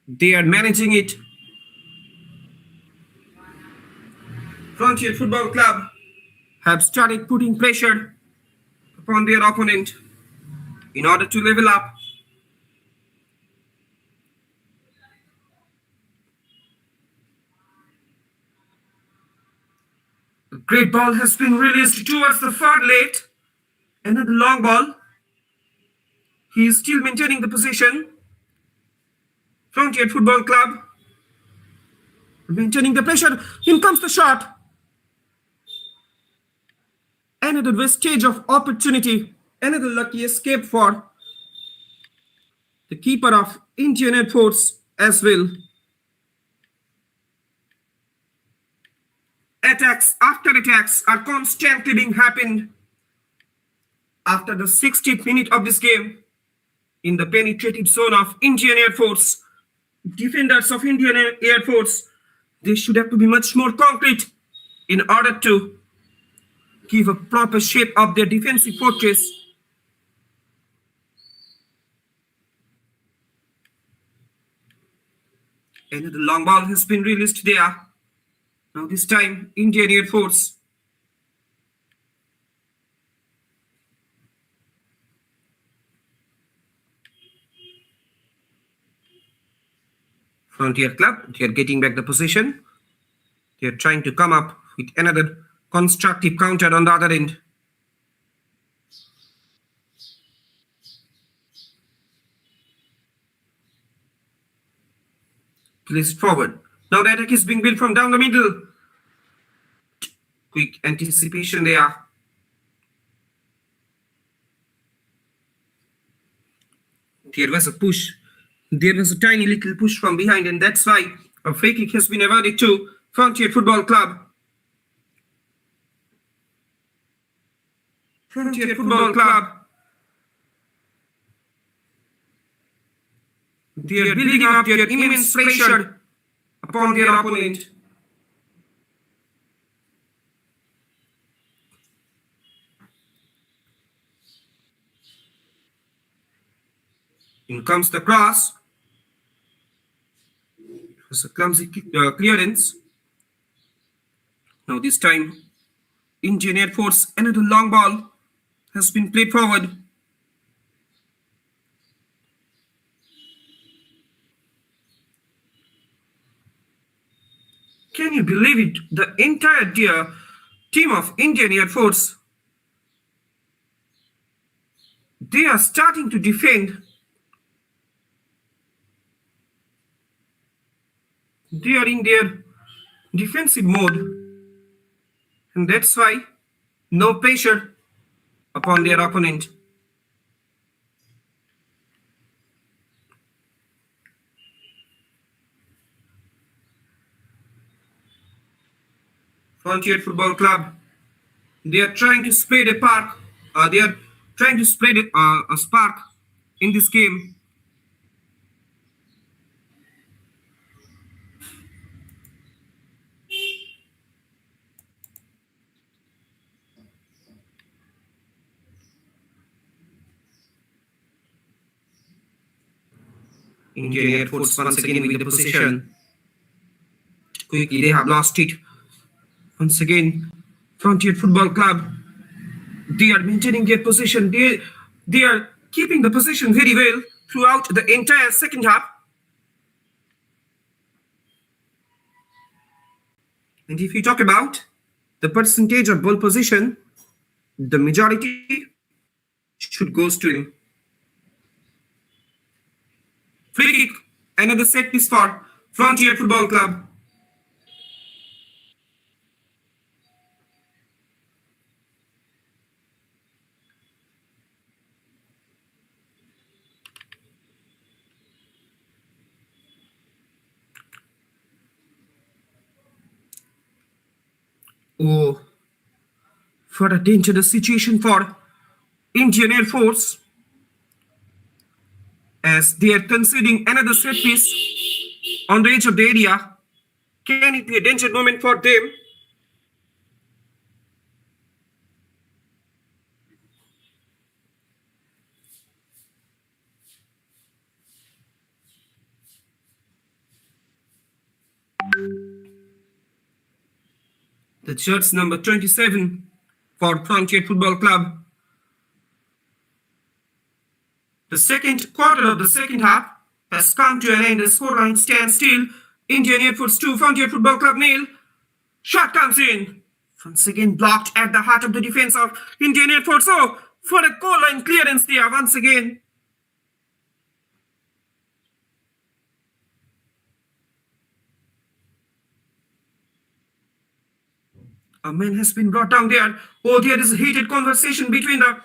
they are managing it. Frontier Football Club have started putting pressure upon their opponent in order to level up. A great ball has been released towards the far left. Another long ball. He is still maintaining the position. Frontier Football Club maintaining the pressure. In comes the shot. Another vestige of opportunity. Another lucky escape for the keeper of Indian Air Force as well. Attacks after attacks are constantly being happened after the 60th minute of this game. In the penetrative zone of Indian Air Force, defenders of Indian Air Force, they should have to be much more concrete in order to give a proper shape of their defensive fortress. Another long ball has been released there. Now this time Indian Air Force. Frontier Club, they are getting back the position. They are trying to come up with another constructive counter on the other end. Place it forward. Now the attack is being built from down the middle. Quick anticipation there. There was a push. There was a tiny little push from behind, and that's why a free kick has been awarded to Frontier Football Club. Frontier Football Club. They are building up their immense pressure upon their opponent. In comes the cross. It was a clumsy clearance. Now this time, Indian Air Force, another long ball has been played forward. Can you believe it? The entire team of Indian Air Force, they are starting to defend. They are in their defensive mode, and that's why no pressure upon their opponent. Frontier Football Club. They are trying to spread a park. They are trying to spread a spark in this game. Indian Air Force once again with the possession. Quickly, they have lost it. Once again, Frontier Football Club. They are maintaining their position. They are keeping the position very well throughout the entire second half. And if you talk about the percentage of ball position, the majority should goes to him. Free kick, another set piece for Frontier Football Club. Oh, for a dangerous situation for Indian Air Force as they are conceding another set piece on the edge of the area. Can it be a danger moment for them? The jersey number 27 for Frontier Football Club. The second quarter of the second half has come to an end. The scoreline stands still. Indian Air Force 2, Frontier Football Club nil. Shot comes in. Once again blocked at the heart of the defense of Indian Air Force. Oh, for a goal line clearance there once again. A man has been brought down there. Oh, there is a heated conversation between the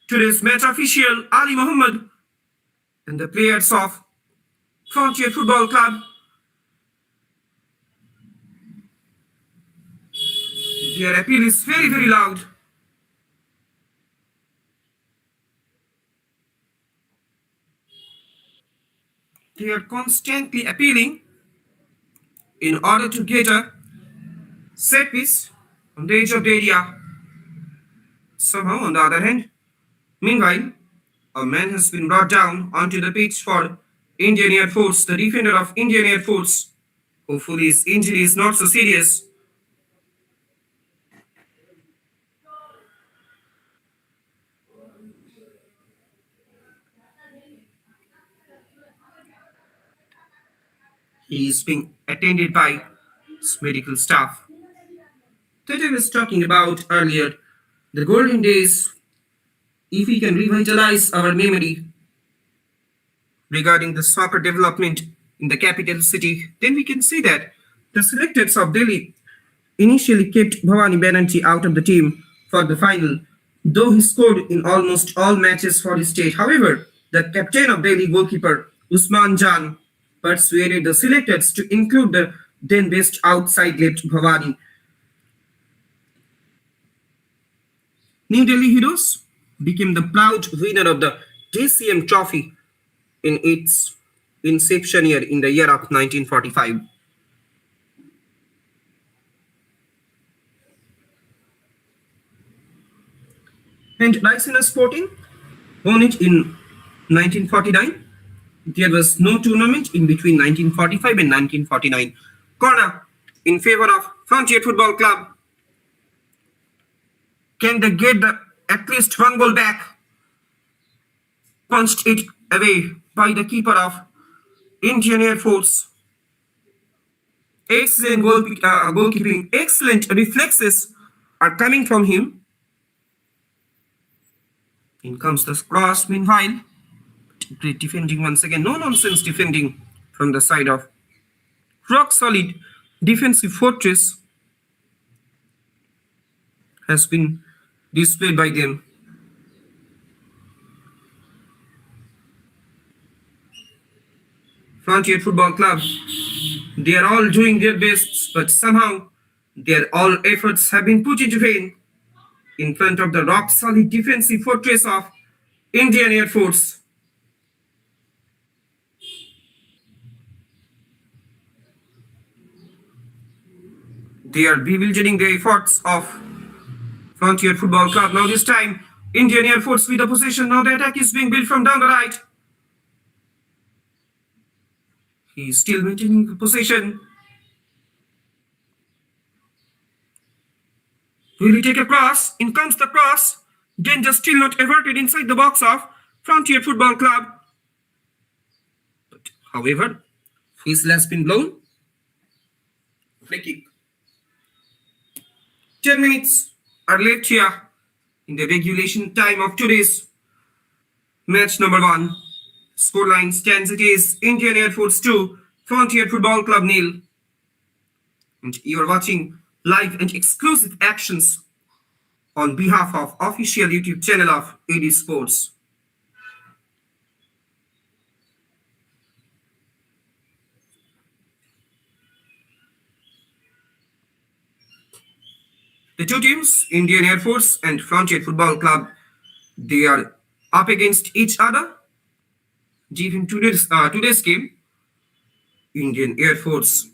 today's match official Ali Muhammad and the players of Frontier Football Club. Their appeal is very, very loud. They are constantly appealing in order to get a set piece on the edge of the area. Somehow, on the other hand, meanwhile, a man has been brought down onto the pitch for Indian Air Force, the defender of Indian Air Force. Hopefully, his injury is not so serious. He is being attended by his medical staff. That I was talking about earlier, the golden days, if we can revitalize our memory regarding the soccer development in the capital city, then we can see that the selectors of Delhi initially kept Bhavani Banerjee out of the team for the final, though he scored in almost all matches for his state. However, the captain of Delhi goalkeeper Usman Jan persuaded the selectors to include the then best outside left Bhavani. New Delhi Heroes became the proud winner of the DCM trophy in its inception year in the year of 1945. And Raisina Sporting won it in 1949. There was no tournament in between 1945 and 1949. Corner in favor of Frontier Football Club. Can they get at least one goal back? Punched it away by the keeper of Indian Air Force. Excellent goalkeeping, excellent reflexes are coming from him. In comes the cross, meanwhile. Great defending once again. No nonsense defending from the side of rock solid defensive fortress has been displayed by them. Frontier Football Club, they are all doing their best, but somehow Their all efforts have been put into vain in front of the rock-solid defensive fortress of Indian Air Force. They are bewildering the efforts of Frontier Football Club. Now this time, Indian Air Force with the possession. Now the attack is being built from down the right. He is still maintaining the possession. Will he take a cross? In comes the cross. Danger still not averted inside the box of Frontier Football Club. But, however, whistle has been blown. Free kick. 10 minutes are left here in the regulation time of today's match number 1. Scoreline stands it is Indian Air Force 2, Frontier Football Club 0. And you are watching live and exclusive actions on behalf of official YouTube channel of AD Sports. The two teams, Indian Air Force and Frontier Football Club, they are up against each other. During today's game, Indian Air Force,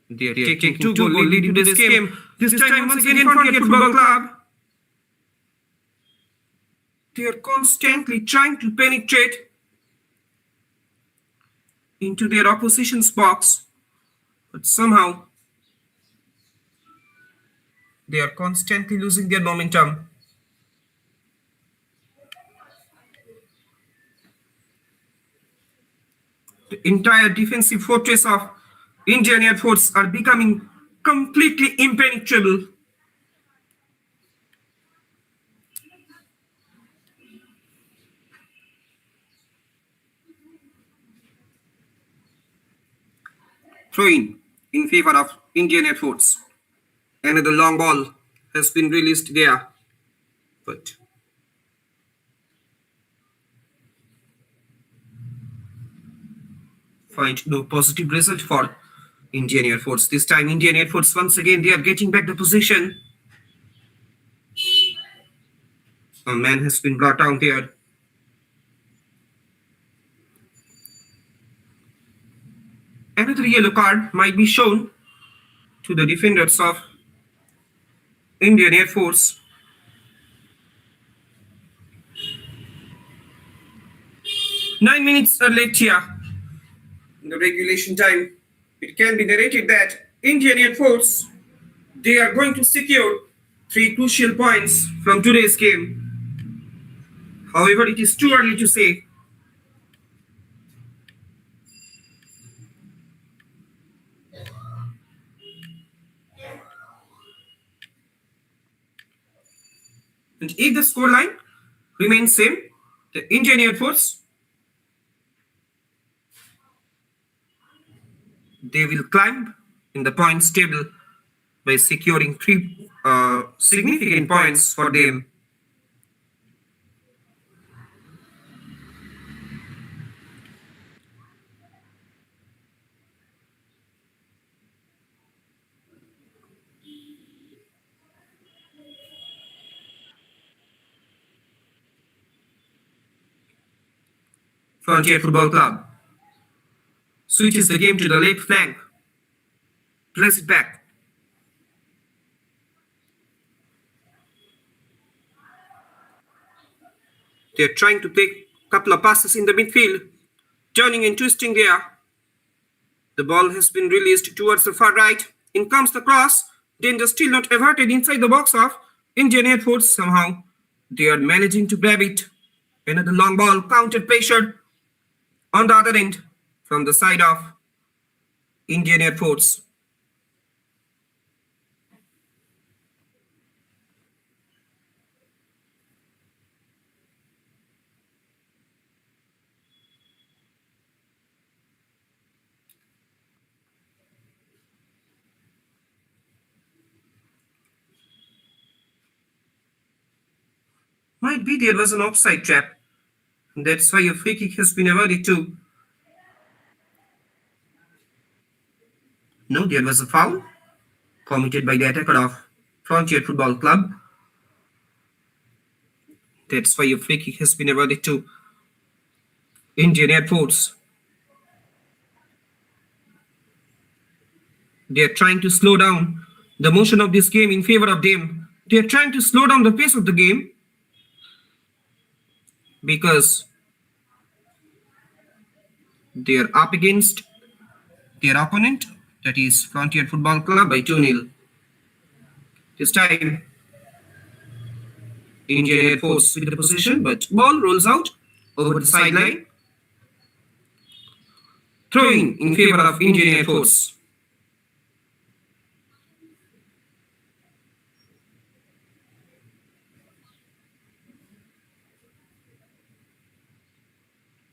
they are taking 2-goal lead into this game. This time once again Frontier Football Club, they are constantly trying to penetrate into their opposition's box, but somehow they are constantly losing their momentum. The entire defensive fortress of Indian Air Force are becoming completely impenetrable. Throw in favor of Indian Air Force. Another long ball has been released there, but find no positive result for Indian Air Force. This time Indian Air Force once again they are getting back the position. A man has been brought down there. Another yellow card might be shown to the defenders of Indian Air Force. Nine minutes are left here in the regulation time. It can be narrated that Indian Air Force, they are going to secure 3 crucial points from today's game. However, it is too early to say. And if the scoreline remains same, the Indian Air Force, they will climb in the points table by securing 3 significant points for them. Frontier Football Club switches the game to the left flank. Press it back. They're trying to play a couple of passes in the midfield, turning and twisting there. The ball has been released towards the far right. In comes the cross. Danger still not averted inside the box of Indian Air Force. Somehow they are managing to grab it. Another long ball, counter pressure on the other end from the side of Indian Air Force. Might be there was an offside trap. That's why a free kick has been awarded to No, there was a foul committed by the attacker of Frontier Football Club. That's why a free kick has been awarded to Indian Air Force. They are trying to slow down the motion of this game in favor of them. They are trying to slow down the pace of the game because they are up against their opponent, that is Frontier Football Club, by 2-0. This time, Indian Air Force with the possession, but ball rolls out over the sideline. Throwing in favor of Indian Air Force.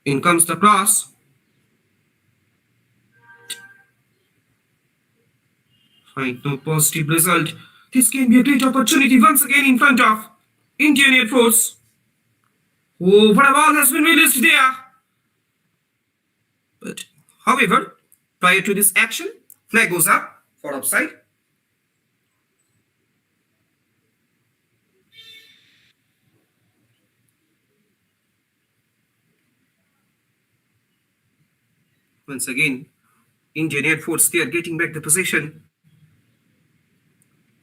In comes the cross. Find no positive result. This can be a great opportunity once again in front of Indian Air Force. Oh, what a ball has been released there. But, however, prior to this action, flag goes up for offside. Once again, Indian Air Force, they are getting back the possession.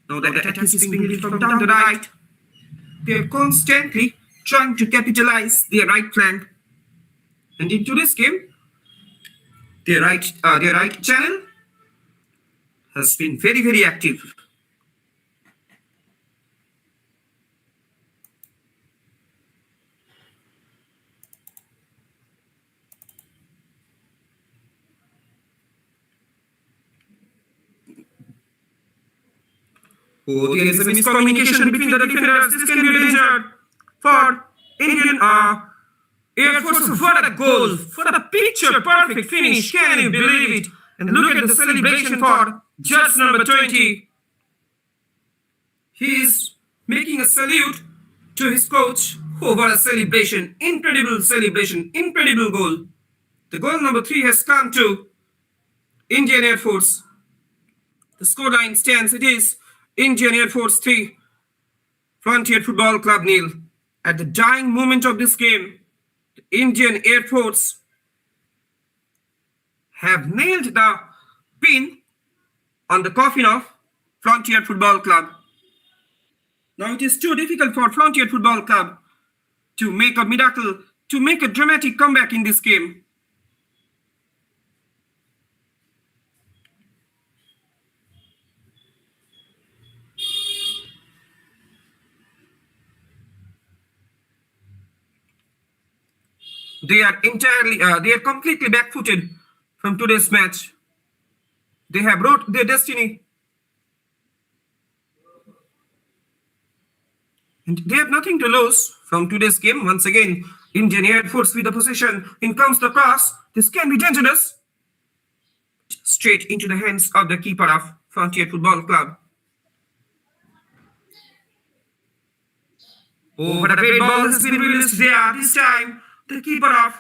Now the attack is being led from down the right. They are constantly trying to capitalize their right flank. And in today's game, their right channel has been very, very active. Oh, there is a miscommunication between the defenders. This can be danger for Indian Air Force. What a goal! What a picture perfect finish! Can you believe it? And look at the celebration for judge number 20. He is making a salute to his coach. Oh, what a celebration! Incredible celebration! Incredible goal! The goal number 3 has come to Indian Air Force. The scoreline stands. It is Indian Air Force 3, Frontier Football Club 0. At the dying moment of this game, the Indian Air Force have nailed the pin on the coffin of Frontier Football Club. Now it is too difficult for Frontier Football Club to make a miracle, to make a dramatic comeback in this game. They are completely back-footed from today's match. They have wrote their destiny. And they have nothing to lose from today's game. Once again, Indian Air Force with the possession. In comes the cross. This can be dangerous. Straight into the hands of the keeper of Frontier Football Club. Oh, what a great ball has been released there. This time, the keeper of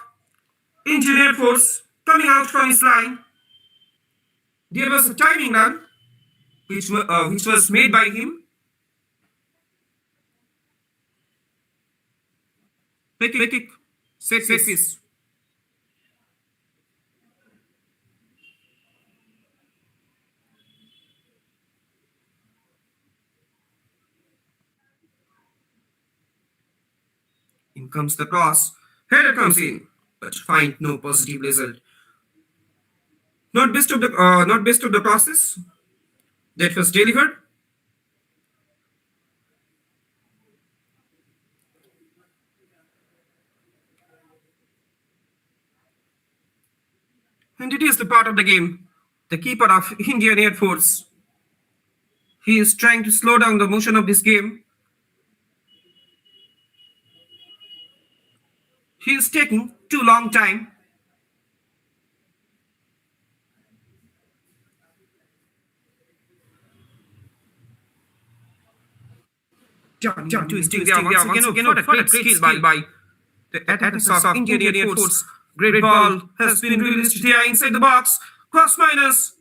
Indian Air Force coming out from his line. There was a timing run which was made by him. Free kick. Set piece. In comes the cross. Header comes in, but find no positive result. Not best of the crosses that was delivered. And it is the part of the game. The keeper of Indian Air Force, he is trying to slow down the motion of this game. He is taking too long time. Jump twisting there once again. What a great skill by the attackers of Indian Air Force. Great ball has been released there inside the box. Cross minus.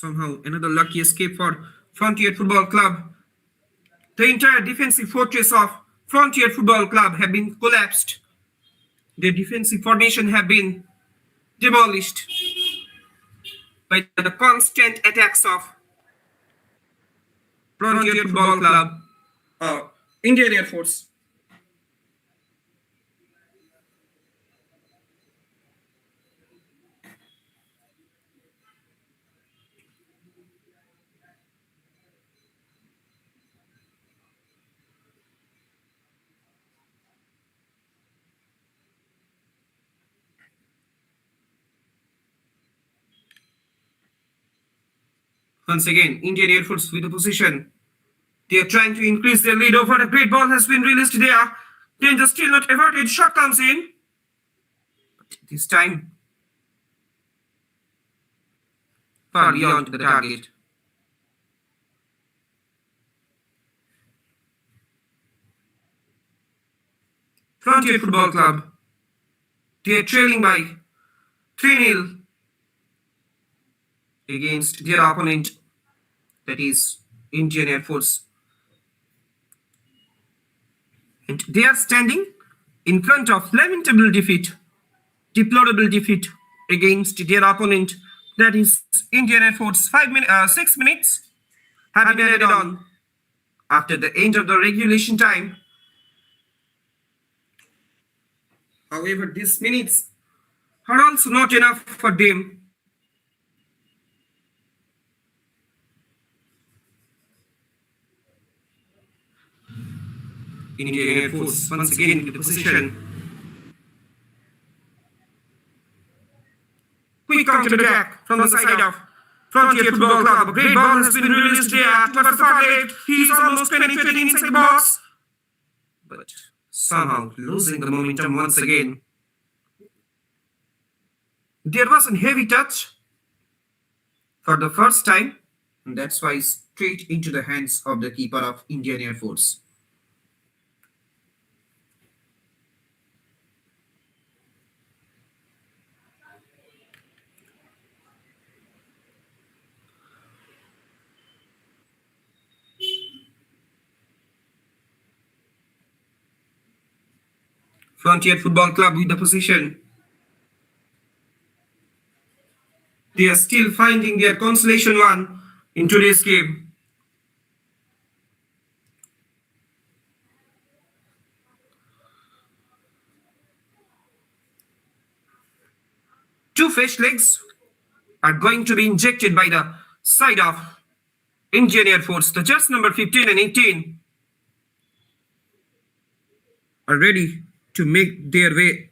Somehow another lucky escape for Frontier Football Club. The entire defensive fortress of Frontier Football Club have been collapsed. Their defensive formation have been demolished by the constant attacks of Frontier Football Club, Indian Air Force. Once again, Indian Air Force with the position. They are trying to increase their lead over. A great ball has been released there. Danger still not averted. Shot comes in. But this time, far beyond the target. Frontier Football Club. They are trailing by 3-0 against their opponent, that is Indian Air Force. And they are standing in front of lamentable defeat, deplorable defeat against their opponent, that is Indian Air Force. 6 minutes have been added on after the end of the regulation time. However, these minutes are also not enough for them. Indian Air Force once again in the position. Quick counter attack from the side of Frontier Football Club. A great ball has been released there towards the far left. He is almost penetrating inside the box, but somehow losing the momentum once again. There was a heavy touch for the first time, and that's why straight into the hands of the keeper of Indian Air Force. Frontier Football Club with the position. They are still finding their consolation one in today's game. Two fresh legs are going to be injected by the side of Indian Air Force. The just number 15 and 18 are ready to make their way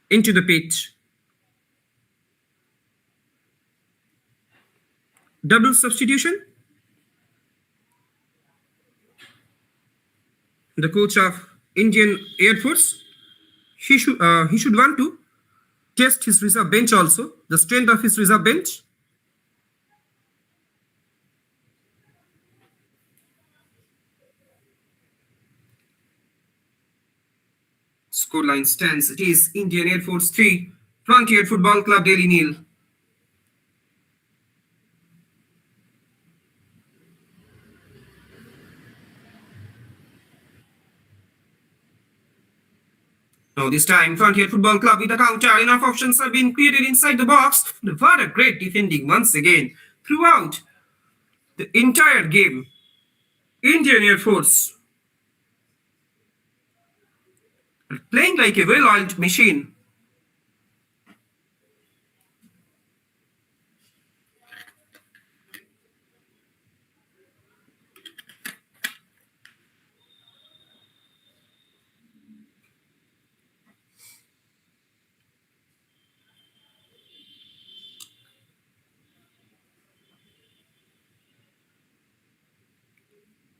into the pitch. Double substitution. The coach of Indian Air Force, he should want to test his reserve bench also, the strength of his reserve bench. Scoreline stands. It is Indian Air Force 3, Frontier Football Club Delhi 0. Now this time, Frontier Football Club with a counter. Enough options have been created inside the box. What a great defending once again throughout the entire game. Indian Air Force are playing like a well-oiled machine.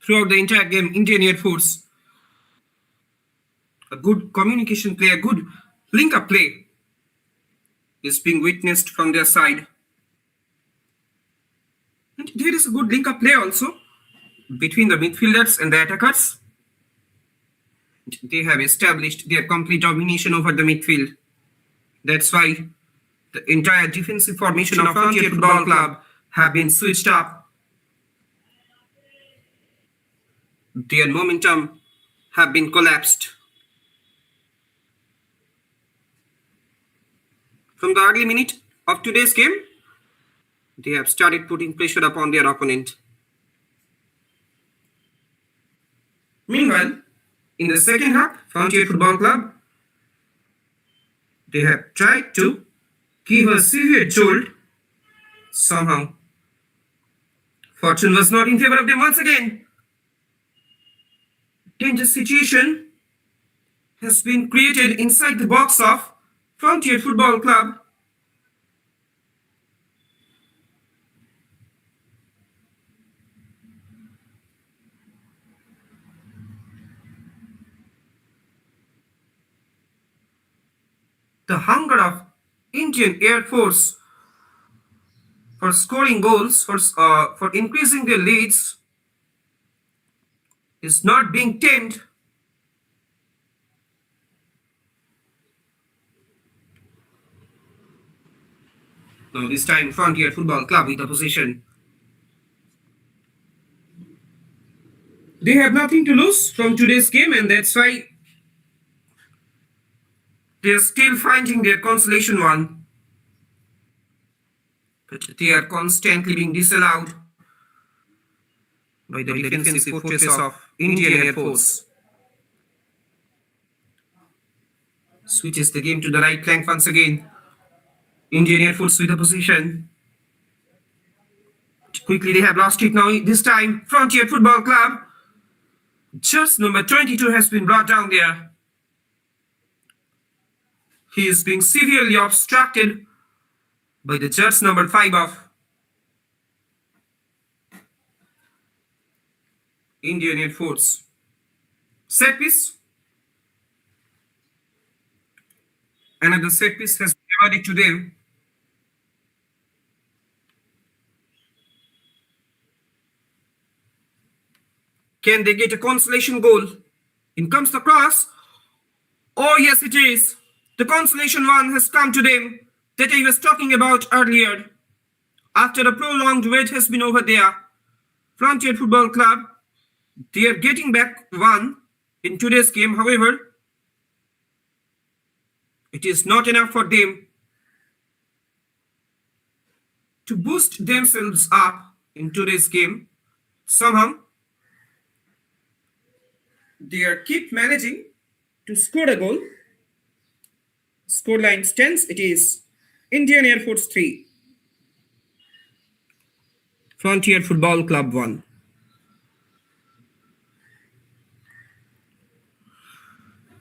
Throughout the entire game, Indian Air Force, a good communication play, a good link-up play is being witnessed from their side. And there is a good link-up play also between the midfielders and the attackers. They have established their complete domination over the midfield. That's why the entire defensive formation of Frontier Football Club have been switched up. Their momentum have been collapsed. From the early minute of today's game, they have started putting pressure upon their opponent. Meanwhile, in the second half, Frontier Football Club, they have tried to give a severe jolt. Somehow, fortune was not in favor of them once again. Dangerous situation has been created inside the box of Frontier Football Club. The hunger of Indian Air Force for scoring goals, for increasing their leads, is not being tamed. Now this time Frontier Football Club with the possession. They have nothing to lose from today's game, and that's why they are still finding their consolation one. But they are constantly being disallowed by the defensive fortress of Indian Air Force. Switches the game to the right flank once again. Indian Air Force with the position. Quickly they have lost it now. This time Frontier Football Club. Just number 22 has been brought down there. He is being severely obstructed by the judge number 5 of Indian Air Force. Set piece. Another set piece has been awarded to them. Can they get a consolation goal? In comes the cross. Oh yes, it is. The consolation one has come to them that I was talking about earlier. After a prolonged wait has been over there, Frontier Football Club, they are getting back one in today's game. However, it is not enough for them to boost themselves up in today's game. Somehow, they are keep managing to score a goal. Scoreline stands, it is Indian Air Force 3, Frontier Football Club 1.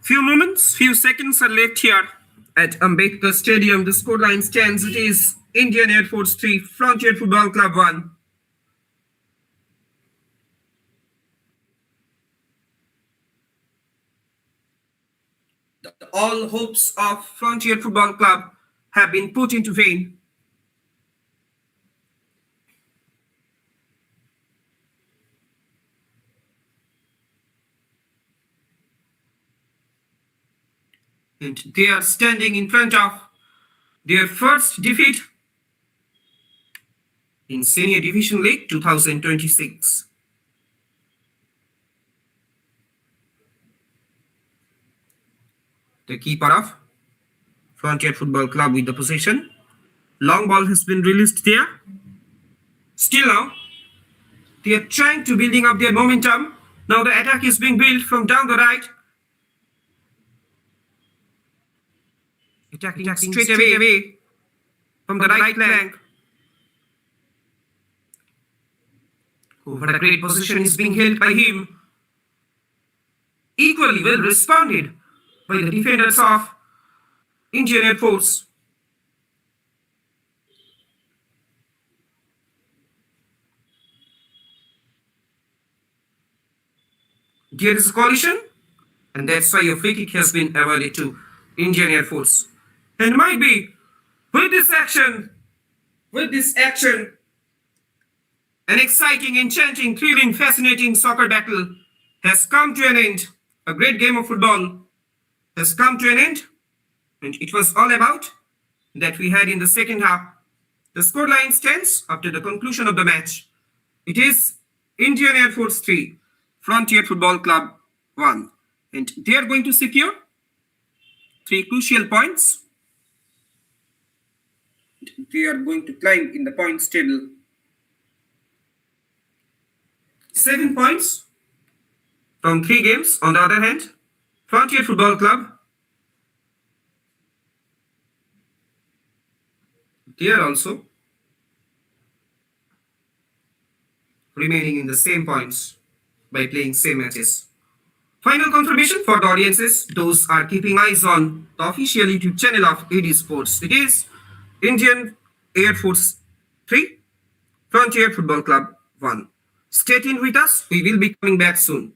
Few seconds are left here at Ambedkar Stadium. The scoreline stands, it is Indian Air Force 3, Frontier Football Club 1. All hopes of Frontier Football Club have been put into vain. And they are standing in front of their first defeat in Senior Division League 2026. The keeper of Frontier Football Club with the possession. Long ball has been released there. Still now, they are trying to building up their momentum. Now the attack is being built from down the right. Attacking straight away from the right flank. What a great position is being held by him. Equally well responded by the defenders of Indian Air Force. There is a collision, and that's why a free kick has been awarded to Indian Air Force. And might be, with this action, an exciting, enchanting, thrilling, fascinating soccer battle has come to an end. A great game of football has come to an end, and it was all about that we had in the second half. The scoreline stands after the conclusion of the match. It is Indian Air Force 3, Frontier Football Club 1. And they are going to secure 3 crucial points. They are going to climb in the points table. 7 points from 3 games. On the other hand, Frontier Football Club, they are also remaining in the same points by playing same matches. Final confirmation for the audiences, those are keeping eyes on the official YouTube channel of AD Sports. It is Indian Air Force 3, Frontier Football Club 1. Stay tuned with us. We will be coming back soon.